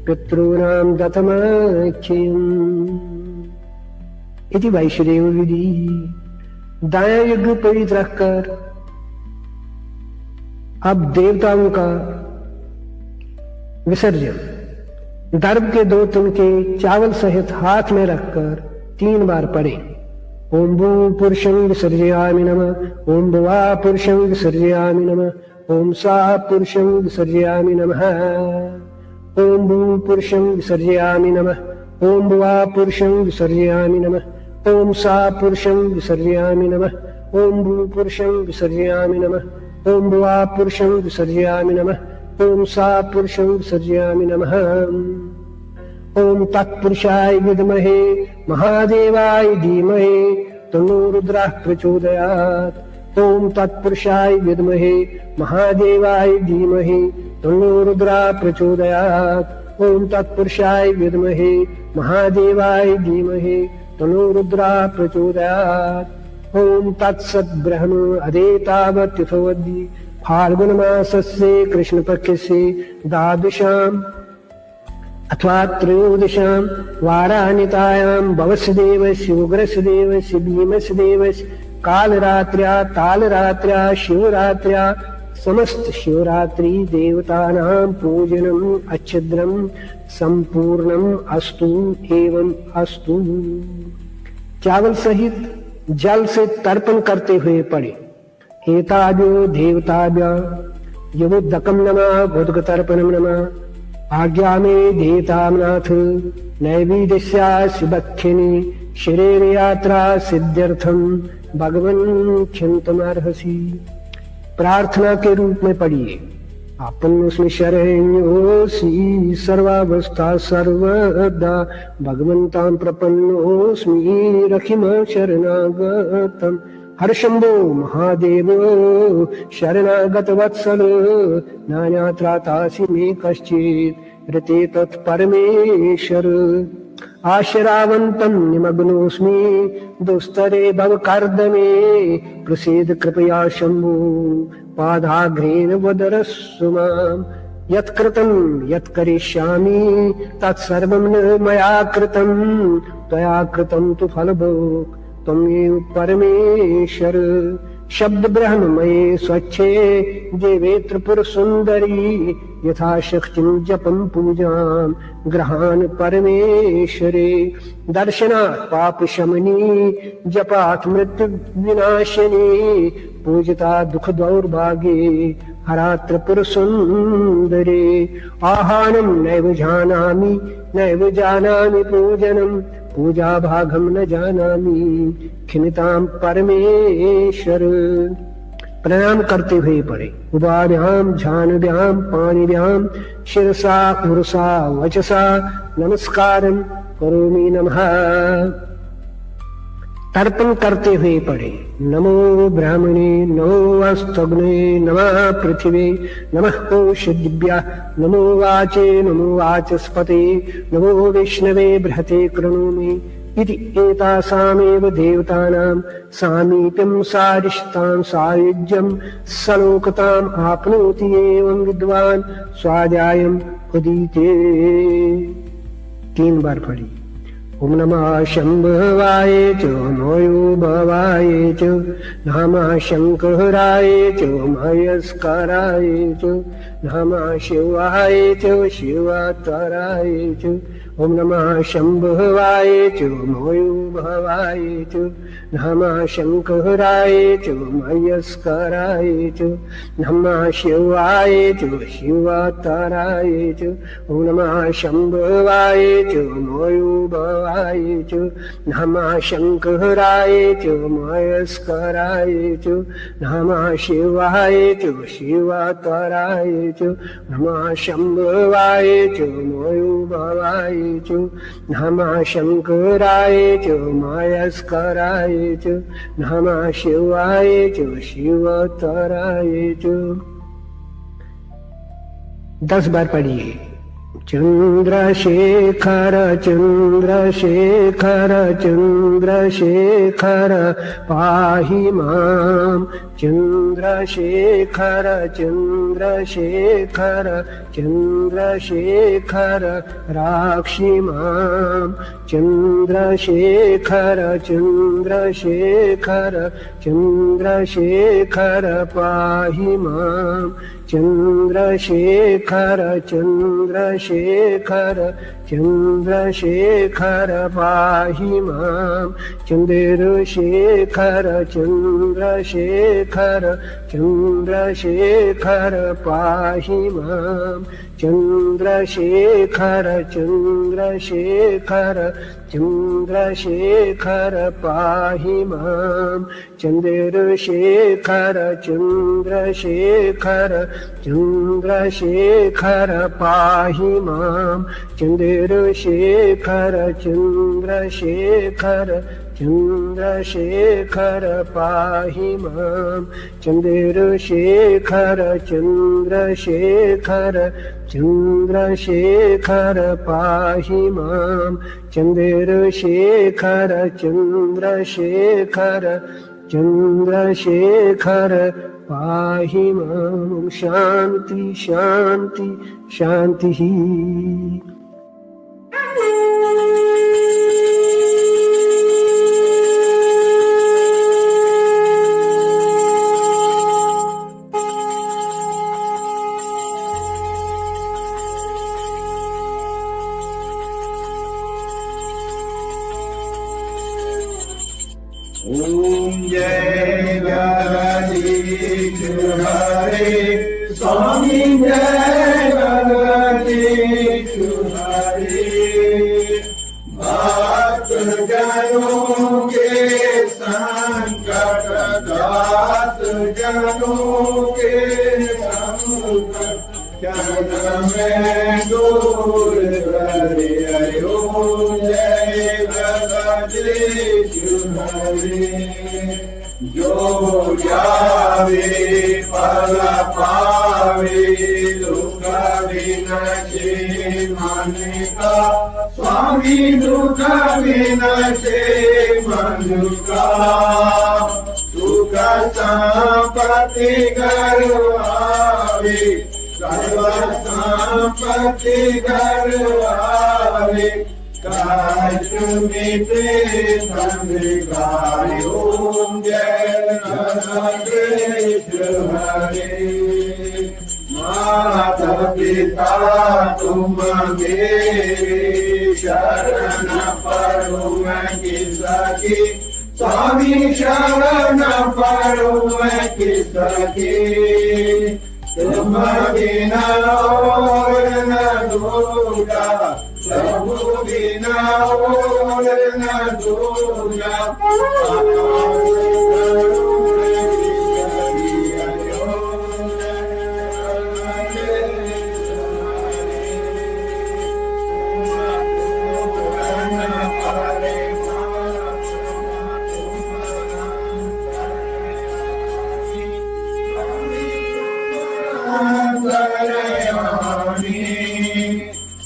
पितॄणां दत्तमक्षयम्। इति वैश्रेव विधि। दायां यज्ञ पवित्र रखकर अब देवताओं का विसर्जन दर्भ के 2 तिनके चावल सहित हाथ में रखकर 3 बार पढ़े। ओम भू पुरुषं विसर्जयामि नमः ओम भुवा पुरुषं विसर्जयामि नमः ओम सा पुरुषं विसर्जयामि नमः ओम भू पुरुषं विसर्जयामि नमः ओम भुवा पुरुषं विसर्जयामि नमः ओम सा पुरुषं विसर्जयामि नमः ओम भू पुरुषं विसर्जयामि नमः ओम भुवा पुरुषं विसर्जयामि नमः ओम सा पुरुषं विसर्जयामि नमः। ओम तत्पुरुषाय विद्महे महादेवाय धीमहि तन्नो रुद्रः प्रचोदयात्। ओम तत्पुरुषाय विद्महे महादेवाय धीमहि तन्नो रुद्रः प्रचोदयात्। ओम तत्पुरुषाय विद्महे महादेवाय धीमहि तन्नो रुद्रः प्रचोदयात्। ओम तत्सत् ब्रह्म अदेतावत् तिथोऽद्य फाल्गुन मासस्य कृष्णपक्षस्य द्वादशाम् अथवा त्रयोदशां वाराणितायां भवस्य देवस्य उग्रस्य देवस्य भीमस्य देवस्य कालरात्र्या तालरात्र्या शिवरात्र्या समस्त शिवरात्रि देवतानां पूजनम् अच्छिद्रं संपूर्णम् अस्तु एवं अस्तु। चावल सहित जल से तर्पण करते हुए पढ़े। एताभ्यो देवताभ्यो यमुदकं नमः भुदकतर्पणं नमः आज्ञा में देतामनाथ नैवेद्यस्यास्य बक्षिणी शरीर यात्रा सिद्ध्यर्थम भगवन् क्षन्तमर्हसि। प्रार्थना के रूप में पढ़िए। आपन्नोस्मि शरण्योऽसि सर्वावस्था सर्वदा भगवन्तां प्रपन्नोऽस्मि रक्षिम शरणागतम्। हर शंभो महादेव शरणागत वत्सल नान्यत्रातासि मे कश्चित् ऋते तत्परमेश्वर। आशरावन्तं निमग्नोऽस्मि दुस्तरे भवकर्दमे प्रसीद कृपया शंभो पादाग्रेण वदरस्सु माम्। यत्कृतं यत्करिष्यामि तत्सर्वं न मया कृतं त्वया कृतं तु फलभोक् त्वमेव परमेश्वर। शब्द ब्रह्ममये स्वच्छे देवे त्रिपुर सुंदरी यथाशक्तिं जपं पूजां ग्रहान् परमेश्वरे दर्शनात् पाप शमनी जपात् मृत्यु विनाशिनी पूजिता दुख दौर्भाग्ये हरा त्रिपुर सुंदरे आहानं नैव जानामि पूजनं पूजा भागम न जानामि खिन्ताम परमेश्वर। प्रणाम करते हुए पड़े उभाभ्याम झानुभ्याम पाणिभ्याम शिरसा पुरुषा वचसा नमस्कारं करोमि नमः। तर्पण करते हुए पड़े नमो ब्राह्मणे नमो अस्तग्ने नमः पृथिवे नमः कोशदिव्या नमो वाचे नमो वाचस्पते नमो विष्णवे बृहते कृणोमि इति एतासामेव देवतानां सामीप्यं सारिष्टां सायुज्यं सलोकताम् आप्नोति एवं विद्वान् स्वाध्यायं उदीते। 3 बार पढ़ी। ओम नमः शंभवाय च मयो भवाय च नमः शंकराय च मयस्कराय च नमः शिवाय च शिवतराय च। ओम नमः शंभवाय च मयो भवाय च नमः शंकराय च मयस्कराय च नमः शिवाय च शिवतराय च। ओम नमः शंभवाय च मयो भवाय च नमः शंकराय च मयस्कराय च नमः शिवाय च शिवतराय च नमः शंभवाय च मयो भवाय च नमः शंकराय च मयस्कराय च नमः शिवाय च शिवतराय च। 10 बार पढ़िए। चंद्रशेखर चंद्रशेखर चंद्रशेखर पाहि मां चंद्रशेखर चंद्रशेखर चंद्रशेखर राक्षि मां चंद्रशेखर चंद्रशेखर चंद्रशेखर पाहि मां चंद्रशेखर चंद्रशेखर चंद्रशेखर पाहि मां चंद्रशेखर चंद्रशेखर चंद्रशेखर पाहि मां चंद्रशेखर चंद्रशेखर चंद्रशेखर पाहि मां चंद्रशेखर चंद्रशेखर चंद्रशेखर पाहि मां चंद्रशेखर चंद्रशेखर चंद्रशेखर पाहि मां चंद्रशेखर चंद्रशेखर चंद्रशेखर पाहि मां चंद्रशेखर चंद्रशेखर चंद्रशेखर पाहि मां। शांति शांति शांति। ओम जय जगदीश हरे स्वामी जय जगदीश हरे भक्त जनों के संकट दास जनों के संकट क्षण में दूर करे। ओम जय जगदीश हरे जो जावे फल पावे दुख विनाशे मन का स्वामी दुख विनाशे मन का सुख संपत्ति घर आवे सर्व संपत्ति घर आवे काश्मीते संविकारि ओम जय कृष्ण हरे माता पिता तुम मेरे शरण पड़ो मैं किसकी स्वामी शरण पड़ो मैं किसकी तुम बिना और न दूजा प्रभु बिना और न दूजा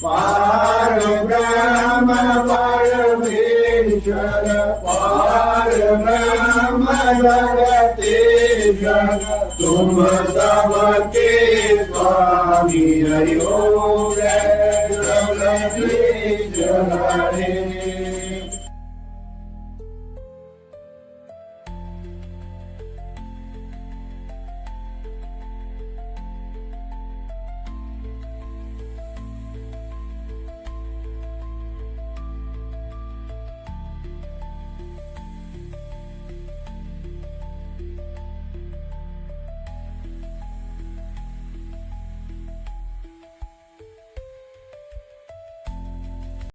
पार ब्रह्म परमेश्वर पार ब्रह्म जगतीश्वर तुम सबके स्वामी हरि ओम जय कृष्ण हरे